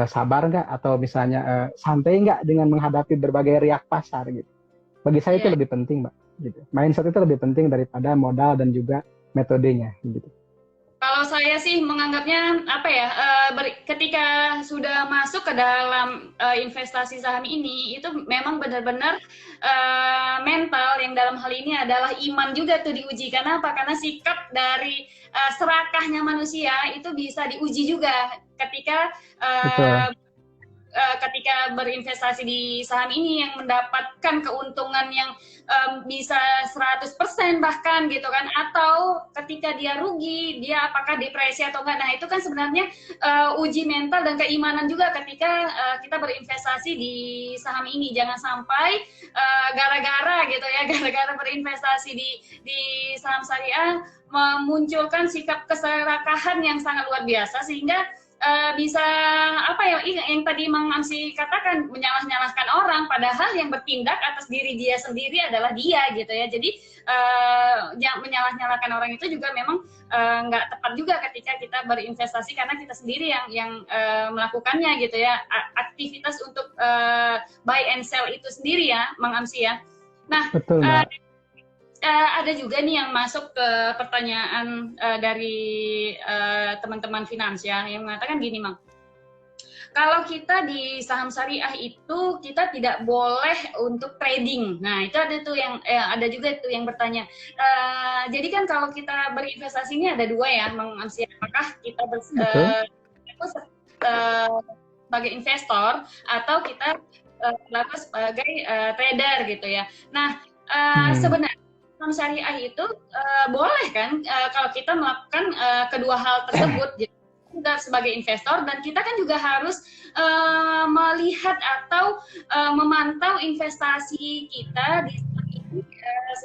Speaker 2: sabar nggak, atau misalnya santai nggak dengan menghadapi berbagai riak pasar gitu. Bagi saya itu
Speaker 1: ya.
Speaker 2: lebih penting, Mbak. Gitu. Mindset itu lebih penting daripada modal dan juga metodenya gitu.
Speaker 1: Kalau saya sih menganggapnya apa ya, ketika sudah masuk ke dalam investasi saham ini, itu memang benar-benar mental yang dalam hal ini adalah iman juga tuh diuji. Karena apa? Karena sikap dari serakahnya manusia itu bisa diuji juga ketika
Speaker 2: Betul.
Speaker 1: ketika berinvestasi di saham ini yang mendapatkan keuntungan yang bisa 100% bahkan gitu kan, atau ketika dia rugi dia apakah depresi atau enggak. Nah itu kan sebenarnya uji mental dan keimanan juga ketika kita berinvestasi di saham ini. Jangan sampai gara-gara gitu ya, gara-gara berinvestasi di saham syariah memunculkan sikap keserakahan yang sangat luar biasa sehingga bisa apa ya, yang tadi Mang Amsi katakan, menyalah-nyalahkan orang, padahal yang bertindak atas diri dia sendiri adalah dia gitu ya. Jadi yang menyalah-nyalahkan orang itu juga memang nggak tepat juga ketika kita berinvestasi, karena kita sendiri yang melakukannya gitu ya. Aktivitas untuk buy and sell itu sendiri ya, Mang Amsi ya. Nah,
Speaker 2: Betul, Mbak.
Speaker 1: ada juga nih yang masuk ke pertanyaan dari teman-teman finansial yang mengatakan gini, Mang. Kalau kita di saham syariah itu kita tidak boleh untuk trading. Nah, itu ada tuh yang ada juga tuh yang bertanya. Jadi kan kalau kita berinvestasi ini ada dua ya, Mang Amsi. Apakah kita sebagai investor atau kita berlaku sebagai trader gitu ya. Nah, sebenarnya saham syariah itu boleh kan kalau kita melakukan kedua hal tersebut, juga sebagai investor, dan kita kan juga harus melihat atau memantau investasi kita di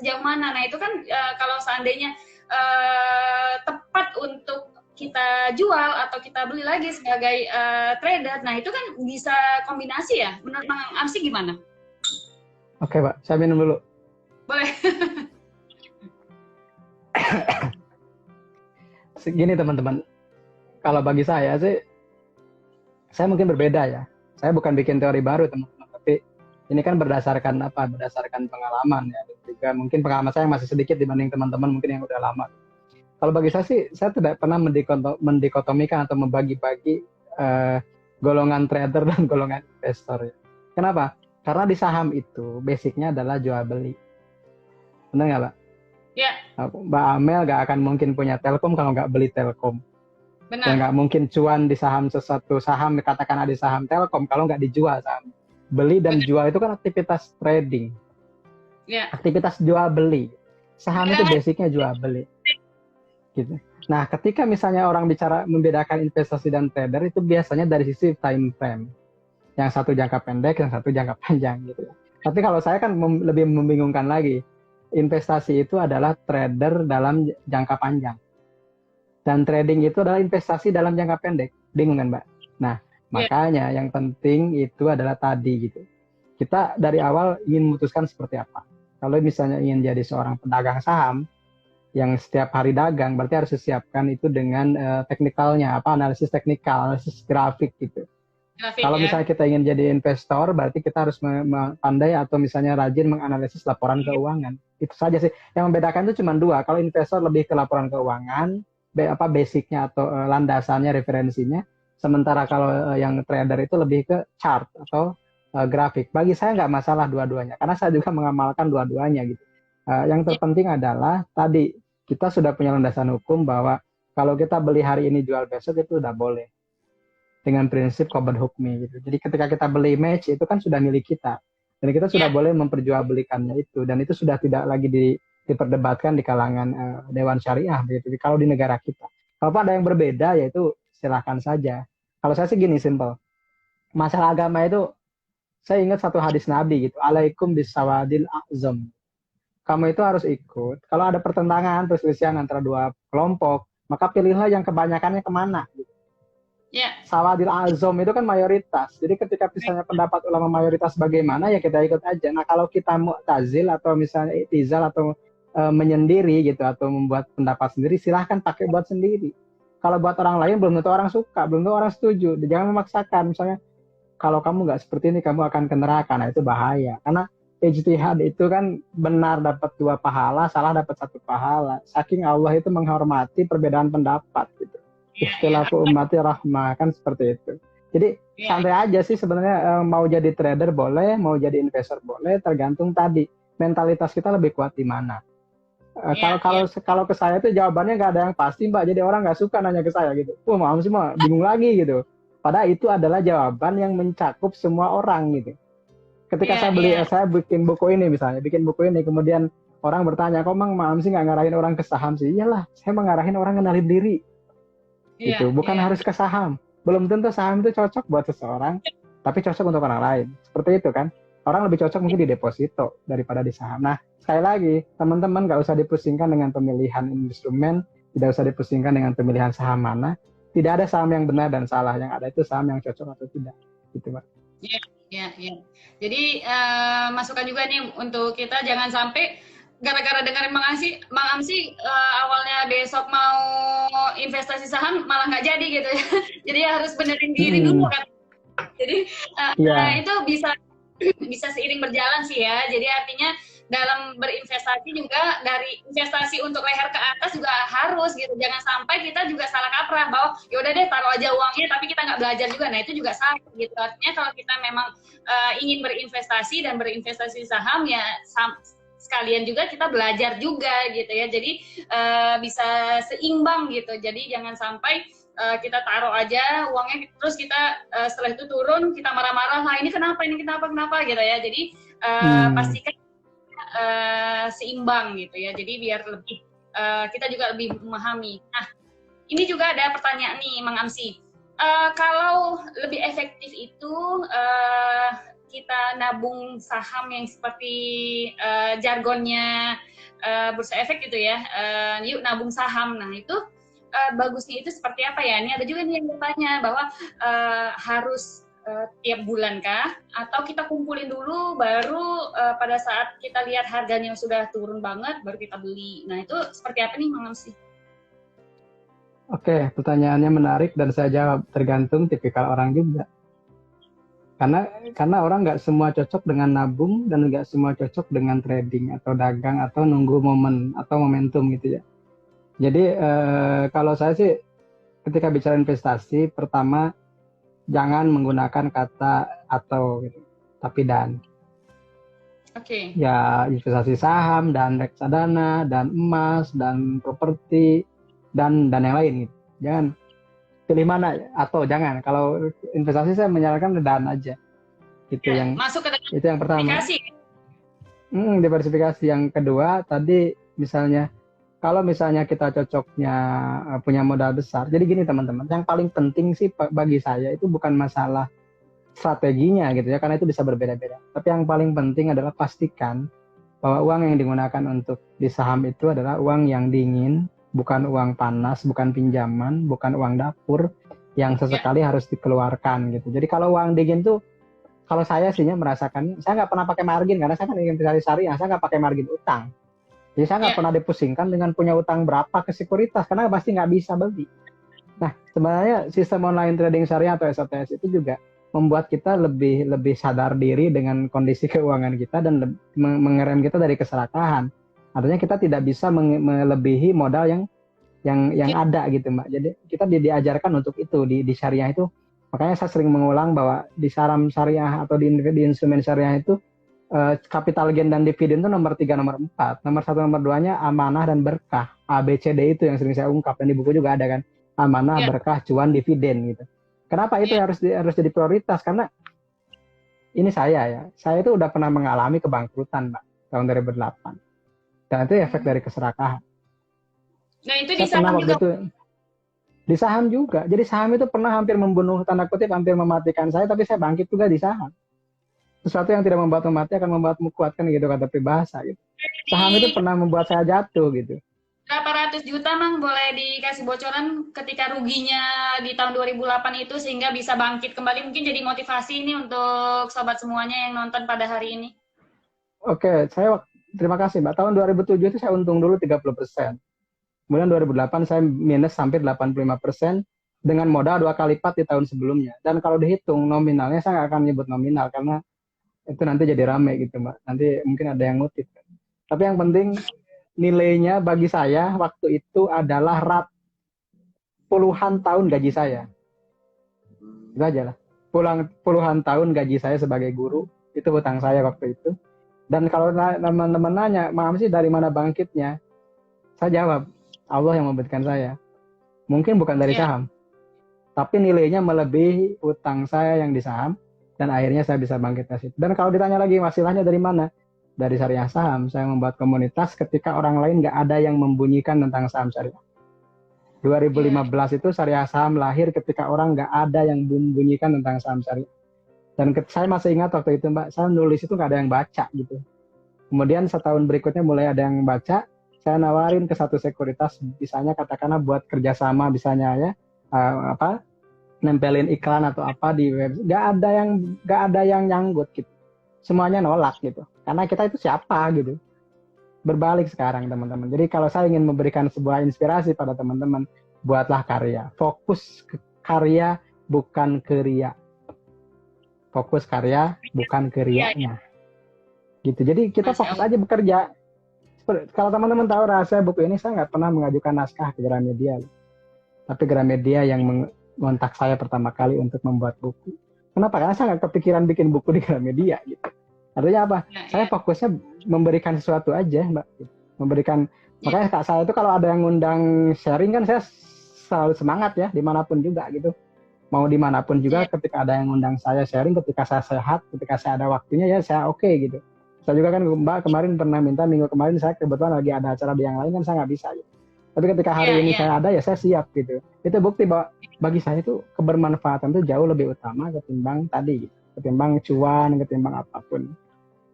Speaker 1: sejauh mana. Nah itu kan kalau seandainya tepat untuk kita jual atau kita beli lagi sebagai trader, nah itu kan bisa kombinasi ya. Menurut Bang Amsi gimana?
Speaker 2: Oke, Pak, saya minum dulu.
Speaker 1: Boleh.
Speaker 2: Segini teman-teman, kalau bagi saya sih, saya mungkin berbeda ya. Saya bukan bikin teori baru teman-teman, tapi ini kan berdasarkan apa? Berdasarkan pengalaman ya. Dan juga mungkin pengalaman saya masih sedikit dibanding teman-teman mungkin yang udah lama. Kalau bagi saya sih, saya tidak pernah mendikotomikan atau membagi-bagi golongan trader dan golongan investor. Ya. Kenapa? Karena di saham itu basicnya adalah jual beli. Benar nggak, Pak?
Speaker 1: Ya.
Speaker 2: Mbak Amel nggak akan mungkin punya Telkom kalau nggak beli Telkom.
Speaker 1: Benar.
Speaker 2: Dan nggak mungkin cuan di saham sesuatu saham, katakan ada saham Telkom kalau nggak dijual saham. Beli dan jual itu kan aktivitas trading. Ya. Aktivitas jual beli. Saham itu basicnya jual beli. Gitu. Nah, ketika misalnya orang bicara membedakan investasi dan trader itu biasanya dari sisi time frame. Yang satu jangka pendek, yang satu jangka panjang gitu. Tapi kalau saya kan lebih membingungkan lagi. Investasi itu adalah trader dalam jangka panjang. Dan trading itu adalah investasi dalam jangka pendek. Bingung kan, Mbak? Nah, makanya yang penting itu adalah tadi gitu. Kita dari awal ingin memutuskan seperti apa. Kalau misalnya ingin jadi seorang pedagang saham yang setiap hari dagang, berarti harus disiapkan itu dengan teknikalnya, analisis teknikal, analisis grafik gitu. Kalau misalnya kita ingin jadi investor, berarti kita harus pandai atau misalnya rajin menganalisis laporan keuangan. Itu saja sih. Yang membedakan itu cuma dua. Kalau investor lebih ke laporan keuangan, basicnya atau landasannya, referensinya. Sementara kalau yang trader itu lebih ke chart atau grafik. Bagi saya nggak masalah dua-duanya, karena saya juga mengamalkan dua-duanya gitu. Yang terpenting adalah tadi kita sudah punya landasan hukum bahwa kalau kita beli hari ini jual besok itu udah boleh. Dengan prinsip qabd hukmi gitu. Jadi ketika kita beli match itu kan sudah milik kita. Dan kita sudah boleh memperjualbelikannya itu, dan itu sudah tidak lagi diperdebatkan di kalangan Dewan Syariah begitu. Kalau di negara kita. Kalau ada yang berbeda yaitu silahkan saja. Kalau saya sih gini simple. Masalah agama itu saya ingat satu hadis Nabi gitu. Alaikum bisawadil a'zam. Kamu itu harus ikut. Kalau ada pertentangan, perselisihan antara dua kelompok, maka pilihlah yang kebanyakannya kemana gitu. Sawadil azam itu kan mayoritas. Jadi ketika misalnya pendapat ulama mayoritas bagaimana ya kita ikut aja. Nah kalau kita mu'tazil atau misalnya i'tizal atau menyendiri gitu atau membuat pendapat sendiri, silahkan pakai buat sendiri. Kalau buat orang lain belum tentu orang suka, belum tentu orang setuju. Jangan memaksakan. Misalnya kalau kamu nggak seperti ini kamu akan ke neraka. Nah itu bahaya. Karena ijtihad itu kan benar dapat 2 pahala, salah dapat 1 pahala. Saking Allah itu menghormati perbedaan pendapat gitu. Ikhtilafu ummati rahmah, kan seperti itu. Jadi santai aja sih sebenarnya, mau jadi trader boleh, mau jadi investor boleh, tergantung tadi mentalitas kita lebih kuat di mana. Kalau ke saya itu jawabannya nggak ada yang pasti, Mbak. Jadi orang nggak suka nanya ke saya gitu. Maaf sih, Mbak, bingung lagi gitu. Padahal itu adalah jawaban yang mencakup semua orang gitu. Ketika saya bikin buku ini misalnya, kemudian orang bertanya, kok maaf sih nggak ngarahin orang ke saham sih? Iyalah, saya mengarahin orang kenalin diri. Gitu, bukan harus ke saham. Belum tentu saham itu cocok buat seseorang, tapi cocok untuk orang lain. Seperti itu kan. Orang lebih cocok mungkin di deposito daripada di saham. Nah, sekali lagi, teman-teman nggak usah dipusingkan dengan pemilihan instrumen, tidak usah dipusingkan dengan pemilihan saham mana. tidak ada saham yang benar dan salah, yang ada itu saham yang cocok atau tidak, gitu Mbak.
Speaker 1: Iya, iya, iya. Jadi masukan juga nih untuk kita jangan sampai gara-gara dengerin Mang Amsi awalnya besok mau investasi saham malah nggak jadi gitu ya. Jadi harus benerin diri dulu kan. Jadi itu bisa seiring berjalan sih ya. Jadi artinya dalam berinvestasi juga dari investasi untuk leher ke atas juga harus gitu. Jangan sampai kita juga salah kaprah bahwa ya udah deh taruh aja uangnya tapi kita nggak belajar juga. Nah itu juga salah gitu. Artinya kalau kita memang ingin berinvestasi dan berinvestasi saham ya sekalian juga kita belajar juga gitu ya. Jadi bisa seimbang gitu. Jadi jangan sampai kita taruh aja uangnya terus kita setelah itu turun kita marah-marah lah ini kenapa gitu ya. Jadi pastikan seimbang gitu ya. Jadi biar lebih kita juga lebih memahami. Nah, ini juga ada pertanyaan nih Mang Amsi. Kalau lebih efektif itu kita nabung saham yang seperti jargonnya bursa efek gitu ya. Yuk nabung saham. Nah, itu bagusnya itu seperti apa ya? Ini ada juga nih yang bertanya bahwa harus tiap bulan kah? Atau kita kumpulin dulu baru pada saat kita lihat harganya sudah turun banget baru kita beli. Nah itu seperti apa nih Mang Amsi?
Speaker 2: Oke, pertanyaannya menarik dan saya jawab tergantung tipikal orang juga. Karena orang nggak semua cocok dengan nabung dan nggak semua cocok dengan trading atau dagang atau nunggu momen atau momentum gitu ya. Jadi kalau saya sih ketika bicara investasi pertama jangan menggunakan kata atau gitu, tapi dan.
Speaker 1: Oke.
Speaker 2: Ya investasi saham dan reksadana dan emas dan properti dan yang lain gitu. Jangan pilih mana atau jangan. Kalau investasi saya menyarankan dan aja. Itu
Speaker 1: ya,
Speaker 2: yang
Speaker 1: masuk ke
Speaker 2: itu yang pertama. Diversifikasi. Yang kedua tadi misalnya kalau misalnya kita cocoknya punya modal besar, jadi gini teman-teman, yang paling penting sih bagi saya itu bukan masalah strateginya gitu ya, karena itu bisa berbeda-beda. Tapi yang paling penting adalah pastikan bahwa uang yang digunakan untuk di saham itu adalah uang yang dingin, bukan uang panas, bukan pinjaman, bukan uang dapur yang sesekali harus dikeluarkan gitu. Jadi kalau uang dingin tuh, kalau saya sih merasakan, saya nggak pernah pakai margin karena saya kan investasi syariah, saya nggak pakai margin utang. Jadi saya nggak pernah dipusingkan dengan punya utang berapa ke sekuritas karena pasti nggak bisa beli. Nah sebenarnya sistem online trading syariah atau SOTS itu juga membuat kita lebih sadar diri dengan kondisi keuangan kita dan mengerem kita dari keserakahan. Artinya kita tidak bisa melebihi modal yang ada gitu Mbak. Jadi kita diajarkan untuk itu di syariah itu. Makanya saya sering mengulang bahwa di saham syariah atau di instrumen syariah itu capital gain dan dividen itu nomor 3, nomor 4. Nomor 1, nomor 2-nya amanah dan berkah. ABCD itu yang sering saya ungkap dan di buku juga ada kan. Amanah, berkah, cuan, dividen gitu. Kenapa itu harus jadi prioritas? Karena ini saya itu udah pernah mengalami kebangkrutan Mbak tahun 2008. Dan itu efek dari keserakahan.
Speaker 1: Nah itu di saham juga.
Speaker 2: Di saham juga. Jadi saham itu pernah hampir membunuh, tanda kutip hampir mematikan saya, tapi saya bangkit juga di saham. Sesuatu yang tidak membuatmu mati akan membuatmu kuat kan gitu kata peribahasa gitu. Saham itu pernah membuat saya jatuh gitu.
Speaker 1: Berapa ratus juta Mang boleh dikasih bocoran ketika ruginya di tahun 2008 itu sehingga bisa bangkit kembali, mungkin jadi motivasi ini untuk sobat semuanya yang nonton pada hari ini.
Speaker 2: Oke, terima kasih Mbak. Tahun 2007 itu saya untung dulu 30%. Kemudian 2008 saya minus hampir 85% dengan modal 2 kali lipat di tahun sebelumnya. Dan kalau dihitung nominalnya saya nggak akan nyebut nominal karena itu nanti jadi rame gitu Mbak. Nanti mungkin ada yang ngutip. Tapi yang penting nilainya bagi saya waktu itu adalah puluhan tahun gaji saya. Itu aja lah. Puluhan tahun gaji saya sebagai guru, itu hutang saya waktu itu. Dan kalau teman-teman nanya, Mang Amsi dari mana bangkitnya? Saya jawab, Allah yang memberikan saya. Mungkin bukan dari saham. Tapi nilainya melebihi hutang saya yang di saham. Dan akhirnya saya bisa bangkit dari situ. Dan kalau ditanya lagi wasilahnya dari mana? Dari syariah saham. Saya membuat komunitas ketika orang lain nggak ada yang membunyikan tentang saham syariah. 2015 itu syariah saham lahir ketika orang nggak ada yang membunyikan tentang saham syariah. Dan saya masih ingat waktu itu Mbak, saya nulis itu nggak ada yang baca gitu. Kemudian setahun berikutnya mulai ada yang baca. Saya nawarin ke satu sekuritas, misalnya katakanlah buat kerjasama misalnya ya. apa nempelin iklan atau apa di web, nggak ada yang nyanggut gitu, semuanya nolak gitu, karena kita itu siapa gitu. Berbalik sekarang teman-teman. Jadi kalau saya ingin memberikan sebuah inspirasi pada teman-teman, buatlah karya, fokus ke karya bukan ke ria, fokus karya bukan ke rianya gitu. Jadi kita fokus aja bekerja. Kalau teman-teman tahu rahasia buku ini, saya nggak pernah mengajukan naskah ke Gramedia, tapi Gramedia yang mengontak saya pertama kali untuk membuat buku. Kenapa? Karena saya nggak kepikiran bikin buku di Gramedia gitu. Artinya apa? Saya fokusnya memberikan sesuatu aja, Mbak. Memberikan, makanya kak saya itu kalau ada yang ngundang sharing kan saya selalu semangat ya, dimanapun juga gitu. Mau dimanapun juga ketika ada yang ngundang saya sharing, ketika saya sehat, ketika saya ada waktunya ya saya oke gitu. Saya juga kan Mbak kemarin pernah minta, minggu kemarin saya kebetulan lagi ada acara di yang lain kan saya nggak bisa gitu. Tapi ketika hari ini saya ada ya saya siap gitu. Itu bukti bahwa bagi saya itu kebermanfaatan itu jauh lebih utama ketimbang tadi gitu. Ketimbang cuan, ketimbang apapun.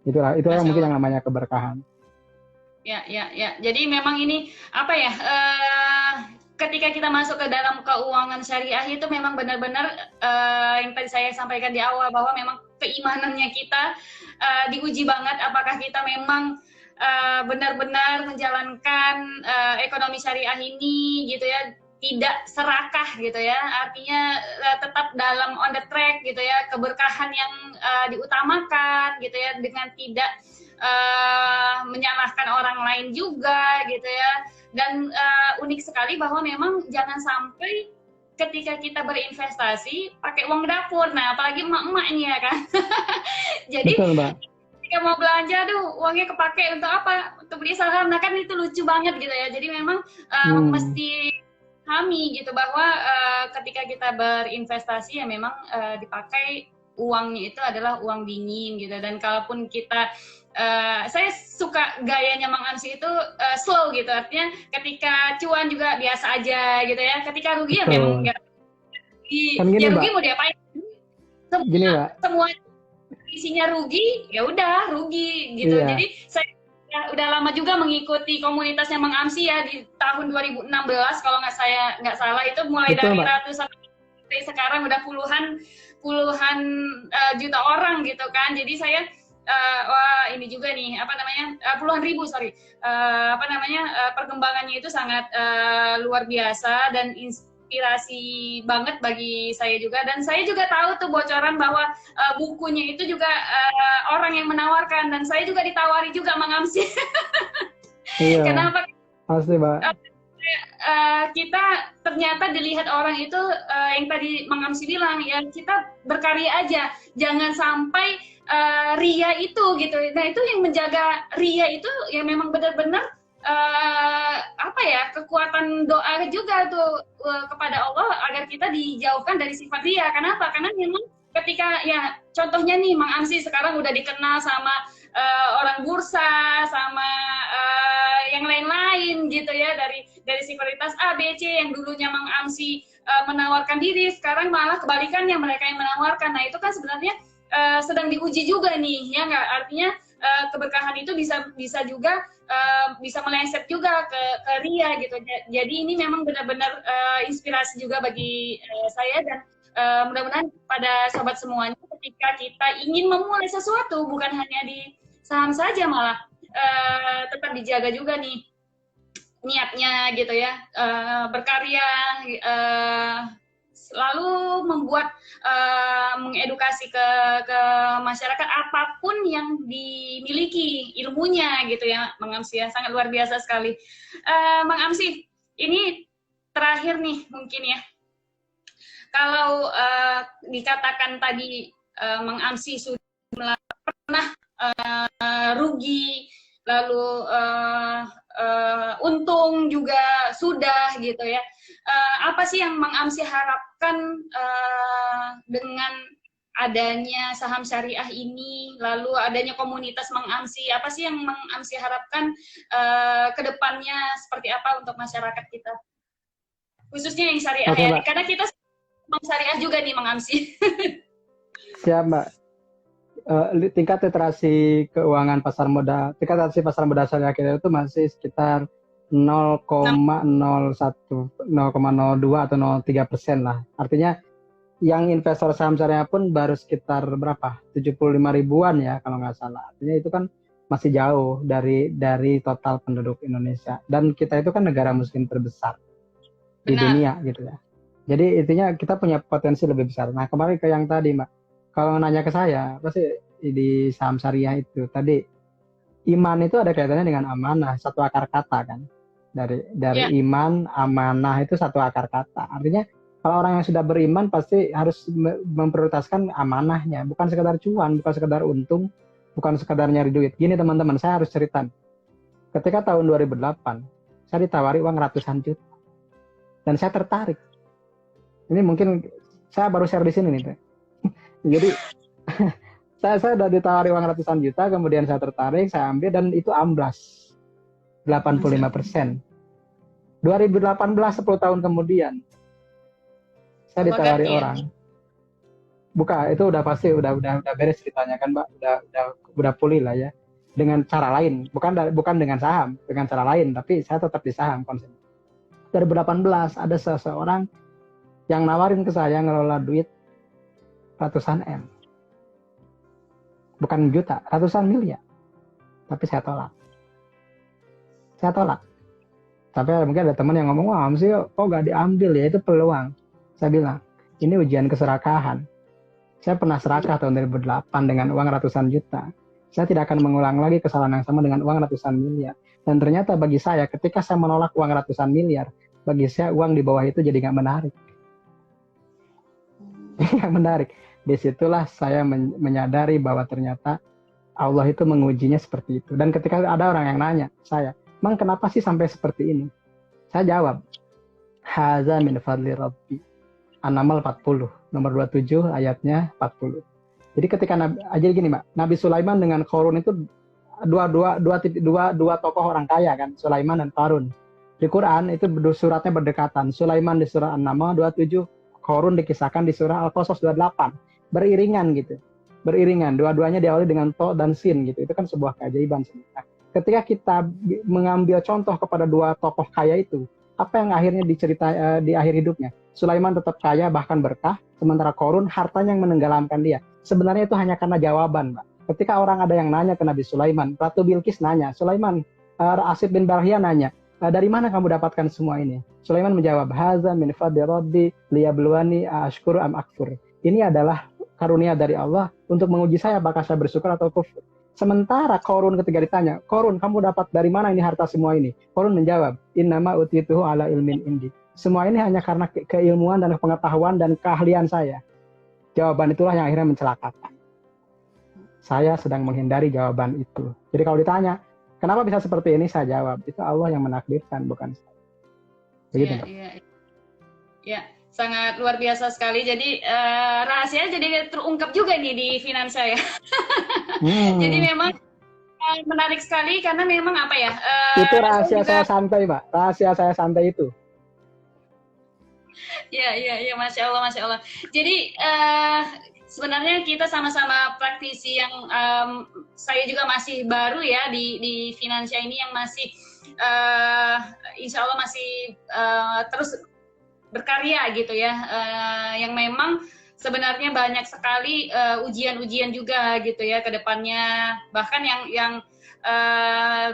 Speaker 2: Itulah yang mungkin yang namanya keberkahan.
Speaker 1: Ya. Jadi memang ini apa ya? Ketika kita masuk ke dalam keuangan syariah itu memang benar-benar yang tadi saya sampaikan di awal bahwa memang keimanannya kita diuji banget. Apakah kita memang benar-benar menjalankan ekonomi syariah ini, gitu ya? Tidak serakah gitu ya, artinya tetap dalam on the track gitu ya, keberkahan yang diutamakan gitu ya, dengan tidak menyalahkan orang lain juga gitu ya. Dan unik sekali bahwa memang jangan sampai ketika kita berinvestasi pakai uang dapur, nah apalagi emak-emak ini ya kan. Jadi
Speaker 2: betul, Mbak.
Speaker 1: Ketika mau belanja, uangnya kepake untuk apa? Untuk beli saham, nah kan itu lucu banget gitu ya. Jadi memang mesti kami gitu bahwa ketika kita berinvestasi ya memang dipakai uangnya itu adalah uang dingin gitu. Dan kalaupun kita saya suka gayanya Mang Amsi itu slow gitu, artinya ketika cuan juga biasa aja gitu ya, ketika rugi ya memang nggak ya rugi mau diapain, semua isinya rugi ya udah rugi gitu. Jadi saya udah lama juga mengikuti komunitasnya Mang Amsi ya, di tahun 2016 kalau nggak salah itu mulai dari ratusan sampai sekarang udah puluhan juta orang gitu kan. Jadi saya wah ini juga nih apa namanya puluhan ribu perkembangannya itu sangat luar biasa dan inspirasi banget bagi saya juga. Dan saya juga tahu tuh bocoran bahwa bukunya itu juga orang yang menawarkan, dan saya juga ditawari juga Mang Amsi.
Speaker 2: Iya.
Speaker 1: Kenapa?
Speaker 2: Pasti, Mbak.
Speaker 1: Kita ternyata dilihat orang itu yang tadi Mang Amsi bilang ya, kita berkarya aja, jangan sampai ria itu gitu. Nah itu yang menjaga ria itu ya memang benar-benar kekuatan doa juga tuh kepada Allah agar kita dijauhkan dari sifat ria. Kenapa? Karena memang ketika ya contohnya nih Mang Amsi sekarang udah dikenal sama orang bursa, sama yang lain-lain gitu ya, dari sekuritas A, B, C yang dulunya Mang Amsi menawarkan diri, sekarang malah kebalikannya mereka yang menawarkan. Nah itu kan sebenarnya sedang diuji juga nih ya nggak, artinya keberkahan itu bisa juga bisa meleset juga ke ria gitu. Jadi ini memang benar-benar inspirasi juga bagi saya, dan mudah-mudahan pada sobat semuanya ketika kita ingin memulai sesuatu bukan hanya di saham saja, malah tetap dijaga juga nih niatnya gitu ya, berkarya, selalu membuat mengedukasi ke masyarakat apapun yang dimiliki ilmunya gitu ya. Mang Amsi ya sangat luar biasa sekali. Mang Amsi, ini terakhir nih mungkin ya, kalau dikatakan tadi Mang Amsi sudah pernah rugi, lalu untung juga sudah gitu ya. Apa sih yang Mang Amsi harapkan dengan adanya saham syariah ini, lalu adanya komunitas Mang Amsi? Apa sih yang Mang Amsi harapkan ke depannya seperti apa untuk masyarakat kita? Khususnya yang syariah ya, karena kita syariah juga nih Mang Amsi.
Speaker 2: Siap, Mbak. Tingkat literasi keuangan pasar modal, tingkat literasi pasar modal syariah kita itu masih sekitar 0,01, 0,02 atau 0,3% lah. Artinya yang investor saham syariah pun baru sekitar berapa? 75 ribuan ya kalau nggak salah. Artinya itu kan masih jauh dari total penduduk Indonesia. Dan kita itu kan negara muslim terbesar di
Speaker 1: Benar.
Speaker 2: dunia gitu ya. Jadi intinya kita punya potensi lebih besar. Nah kemarin ke yang tadi Mbak, kalau nanya ke saya, apa sih di saham syariah itu tadi, iman itu ada kaitannya dengan amanah, satu akar kata kan. Dari
Speaker 1: Ya,
Speaker 2: iman, amanah itu satu akar kata. Artinya kalau orang yang sudah beriman pasti harus memprioritaskan amanahnya, bukan sekedar cuan, bukan sekedar untung, bukan sekedar nyari duit. Gini teman-teman, saya harus cerita. Ketika tahun 2008, saya ditawari uang ratusan juta dan saya tertarik. Ini mungkin saya baru share di sini nih. Jadi saya udah ditawari uang ratusan juta, kemudian saya tertarik, saya ambil dan itu amblas 85%. 2018, 10 tahun kemudian, saya ditawari
Speaker 1: ganti ya.
Speaker 2: orang. Buka, itu udah pasti udah beres ceritanya kan, Mbak. Udah pulih lah ya. Dengan cara lain, bukan dengan saham, dengan cara lain, tapi saya tetap di saham konsep. 2018 ada seseorang yang nawarin ke saya ngelola duit ratusan M. Bukan juta, ratusan miliar. Tapi saya tolak. Tapi mungkin ada teman yang ngomong, wah sih kok gak diambil ya, itu peluang. Saya bilang, ini ujian keserakahan. Saya pernah serakah tahun 2008 dengan uang ratusan juta. Saya tidak akan mengulang lagi kesalahan yang sama dengan uang ratusan miliar. Dan ternyata bagi saya, ketika saya menolak uang ratusan miliar, bagi saya uang di bawah itu jadi gak menarik. Yang menarik. Disitulah saya menyadari bahwa ternyata Allah itu mengujinya seperti itu. Dan ketika ada orang yang nanya, saya, Mang kenapa sih sampai seperti ini? Saya jawab, Haza min fadli Rabbi. An-Naml 40, nomor 27 ayatnya 40. Jadi ketika jadi gini Mbak, Nabi Sulaiman dengan Qarun itu dua tokoh orang kaya kan, Sulaiman dan Qarun. Di Quran itu suratnya berdekatan. Sulaiman di surah An-Naml 27, Qarun dikisahkan di surah Al-Qasas 28. Beriringan gitu. Beriringan, dua-duanya diawali dengan to dan sin gitu. Itu kan sebuah keajaiban sebenarnya. Ketika kita mengambil contoh kepada dua tokoh kaya itu, apa yang akhirnya di akhir hidupnya? Sulaiman tetap kaya bahkan berkah, sementara Qarun hartanya yang menenggelamkan dia. Sebenarnya itu hanya karena jawaban, Mbak. Ketika orang ada yang nanya ke Nabi Sulaiman, Ratu Bilqis nanya, Sulaiman, Asid bin Barhia nanya, dari mana kamu dapatkan semua ini? Sulaiman menjawab, Haza min fadli Rabbi liyabluwani ashkuru am akfur. Ini adalah karunia dari Allah untuk menguji saya apakah saya bersyukur atau kufur. Sementara Qarun ketika ditanya, Qarun kamu dapat dari mana ini harta semua ini? Qarun menjawab, innama utituhu ala ilmin indi. Semua ini hanya karena keilmuan dan pengetahuan dan keahlian saya. Jawaban itulah yang akhirnya mencelakakan. Saya sedang menghindari jawaban itu. Jadi kalau ditanya, kenapa bisa seperti ini? Saya jawab, itu Allah yang menakdirkan, bukan saya. Begitu,
Speaker 1: Ya, sangat luar biasa sekali. Jadi rahasianya jadi terungkap juga nih di finansial ya. Jadi memang menarik sekali karena memang apa ya?
Speaker 2: Itu rahasia saya santai, Pak. Rahasia saya santai itu.
Speaker 1: Ya, Masya Allah, Masya Allah. Jadi sebenarnya kita sama-sama praktisi yang saya juga masih baru ya di finansial ini yang masih insya Allah masih terus berkarya gitu ya, yang memang sebenarnya banyak sekali ujian-ujian juga gitu ya ke depannya, bahkan yang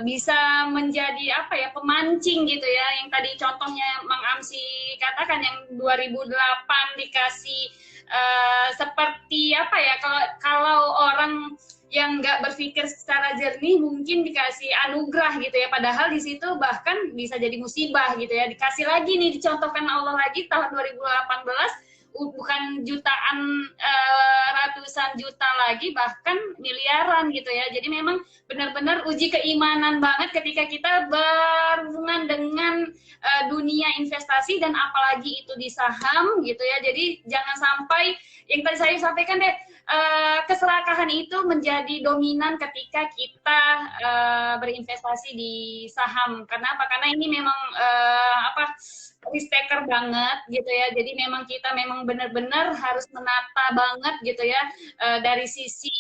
Speaker 1: bisa menjadi apa ya pemancing gitu ya, yang tadi contohnya Mang Amsi katakan yang 2008 dikasih seperti apa ya, kalau orang yang nggak berpikir secara jernih mungkin dikasih anugerah gitu ya, padahal di situ bahkan bisa jadi musibah gitu ya. Dikasih lagi nih, dicontohkan Allah lagi tahun 2018 bukan jutaan, ratusan juta lagi, bahkan miliaran gitu ya. Jadi memang benar-benar uji keimanan banget ketika kita berhubungan dengan dunia investasi dan apalagi itu di saham gitu ya. Jadi jangan sampai yang tadi saya sampaikan deh, keserakahan itu menjadi dominan ketika kita berinvestasi di saham. Karena apa? Karena ini memang risk taker banget gitu ya. Jadi memang kita memang benar-benar harus menata banget gitu ya, dari sisi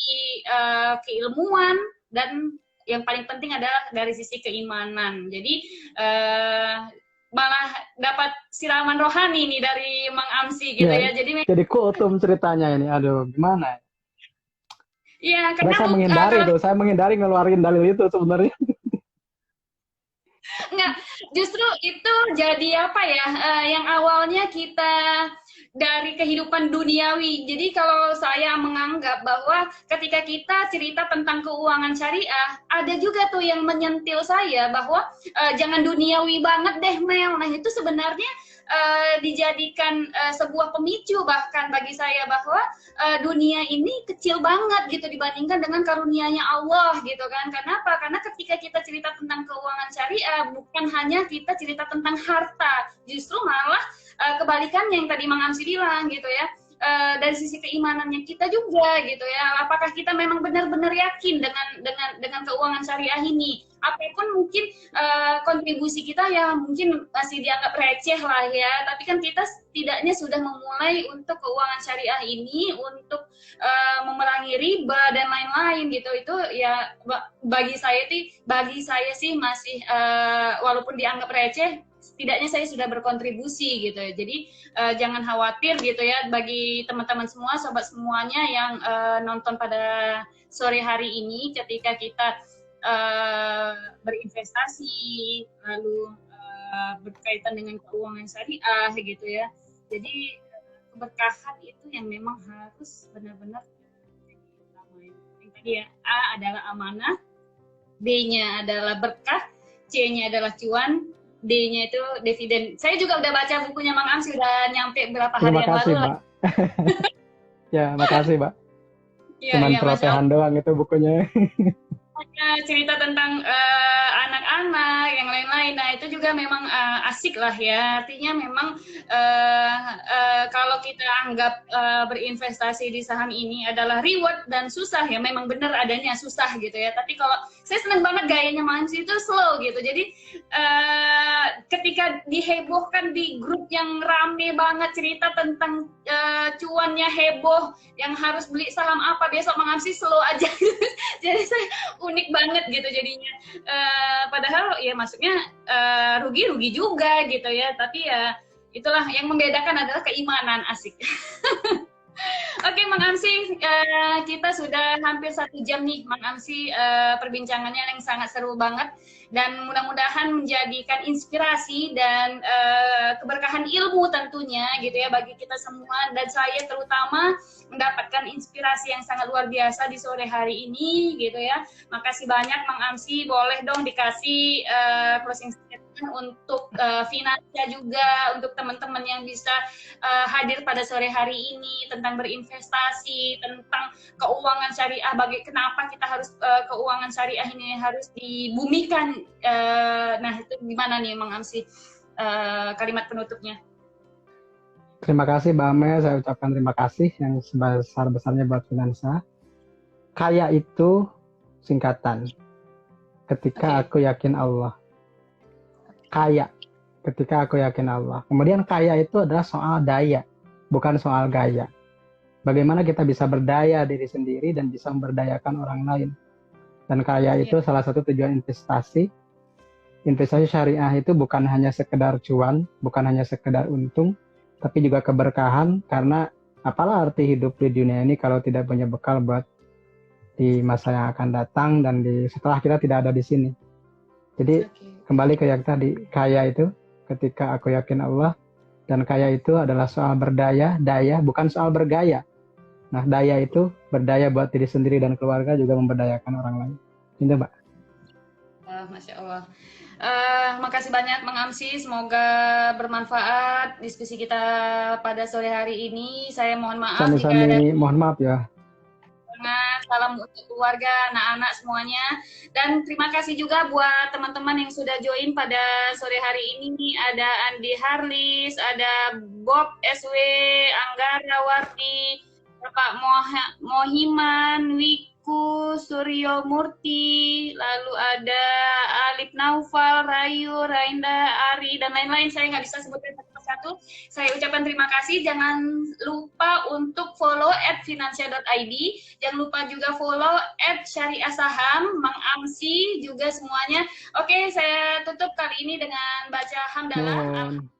Speaker 1: keilmuan dan yang paling penting adalah dari sisi keimanan. Jadi malah dapat siraman rohani nih dari Mang Amsi gitu ya.
Speaker 2: Jadi kultum ceritanya ini. Aduh, gimana?
Speaker 1: Iya,
Speaker 2: Karena
Speaker 1: karena
Speaker 2: saya menghindari
Speaker 1: kalau
Speaker 2: tuh, saya menghindari ngeluarin dalil itu sebenarnya.
Speaker 1: enggak, justru itu jadi apa ya? Yang awalnya kita dari kehidupan duniawi. Jadi kalau saya menganggap bahwa ketika kita cerita tentang keuangan syariah, ada juga tuh yang menyentil saya bahwa jangan duniawi banget deh Mel. Nah itu sebenarnya dijadikan sebuah pemicu bahkan bagi saya bahwa dunia ini kecil banget gitu dibandingkan dengan karunia-Nya Allah gitu kan. Kenapa? Karena ketika kita cerita tentang keuangan syariah bukan hanya kita cerita tentang harta, justru malah kebalikannya yang tadi Mang Amsi bilang gitu ya. Dari sisi keimanannya kita juga gitu ya, apakah kita memang benar-benar yakin dengan keuangan syariah ini, apapun mungkin kontribusi kita ya mungkin masih dianggap receh lah ya, tapi kan kita setidaknya sudah memulai untuk keuangan syariah ini untuk memerangi riba dan lain-lain gitu. Itu ya bagi saya sih masih walaupun dianggap receh, setidaknya saya sudah berkontribusi gitu. Jadi jangan khawatir gitu ya bagi teman-teman semua, sobat semuanya yang nonton pada sore hari ini ketika kita berinvestasi lalu berkaitan dengan keuangan syariah gitu ya. Jadi keberkahan itu yang memang harus benar-benar yang tadi ya, A adalah amanah, B-nya adalah berkah, C-nya adalah cuan, D-nya itu dividen. Saya juga udah baca bukunya Mang Amsi, udah nyampe berapa hari
Speaker 2: Terima
Speaker 1: yang
Speaker 2: kasih,
Speaker 1: lalu.
Speaker 2: Mbak. Ya, makasih, Mbak.
Speaker 1: Ya,
Speaker 2: Cuman
Speaker 1: ya,
Speaker 2: perotehan doang itu bukunya.
Speaker 1: cerita tentang anak-anak yang lain-lain. Nah itu juga memang asik lah ya. Artinya memang kalau kita anggap berinvestasi di saham ini adalah reward dan susah ya, memang benar adanya susah gitu ya. Tapi kalau saya senang banget gayanya Mansi itu slow gitu. Jadi ketika dihebohkan di grup yang rame banget cerita tentang cuannya heboh, yang harus beli saham apa besok Mansi slow aja. Jadi saya unik banget gitu jadinya. Padahal ya maksudnya rugi-rugi juga gitu ya. Tapi ya itulah yang membedakan adalah keimanan. Asik. Oke, Mang Amsi, kita sudah hampir 1 jam nih, Mang Amsi, perbincangannya yang sangat seru banget dan mudah-mudahan menjadikan inspirasi dan keberkahan ilmu tentunya gitu ya bagi kita semua, dan saya terutama mendapatkan inspirasi yang sangat luar biasa di sore hari ini gitu ya. Makasih banyak Mang Amsi, boleh dong dikasih closing statement untuk finansia juga untuk teman-teman yang bisa hadir pada sore hari ini tentang berinvestasi, tentang keuangan syariah, kenapa kita harus keuangan syariah ini harus dibumikan. Nah itu gimana nih Mang Amsi kalimat penutupnya?
Speaker 2: Terima kasih Mbak Ame, saya ucapkan terima kasih yang sebesar-besarnya buat Finansa. Kaya itu singkatan. Ketika aku yakin Allah. Kaya. Ketika aku yakin Allah. Kemudian kaya itu adalah soal daya, bukan soal gaya. Bagaimana kita bisa berdaya diri sendiri dan bisa memberdayakan orang lain. Dan kaya itu salah satu tujuan investasi. Investasi syariah itu bukan hanya sekedar cuan, bukan hanya sekedar untung, tapi juga keberkahan, karena apalah arti hidup di dunia ini kalau tidak punya bekal buat di masa yang akan datang dan setelah kita tidak ada di sini. Jadi kembali ke yang tadi, kaya itu ketika aku yakin Allah, dan kaya itu adalah soal berdaya, daya, bukan soal bergaya. Nah, daya itu berdaya buat diri sendiri dan keluarga, juga memberdayakan orang lain. Itu Mbak.
Speaker 1: Masya Allah. Makasih banyak Mang Amsi, semoga bermanfaat diskusi kita pada sore hari ini. Saya mohon maaf jika ada
Speaker 2: mohon maaf ya.
Speaker 1: Salam untuk keluarga, anak-anak semuanya, dan terima kasih juga buat teman-teman yang sudah join pada sore hari ini. Ada Andi Harlis, ada Bob SW, Anggara Wardi, Bapak Mohiman, Wiku, Suryo Murti, lalu ada Alif Naufal, Rayu, Rainda, Ari, dan lain-lain. Saya nggak bisa sebutkan satu wabarakatuh. Saya ucapkan terima kasih. Jangan lupa untuk follow @finansia.id. Jangan lupa juga follow @syariah-saham, Mang Amsi juga semuanya. Oke, saya tutup kali ini dengan baca hamdalah.
Speaker 2: Mohon.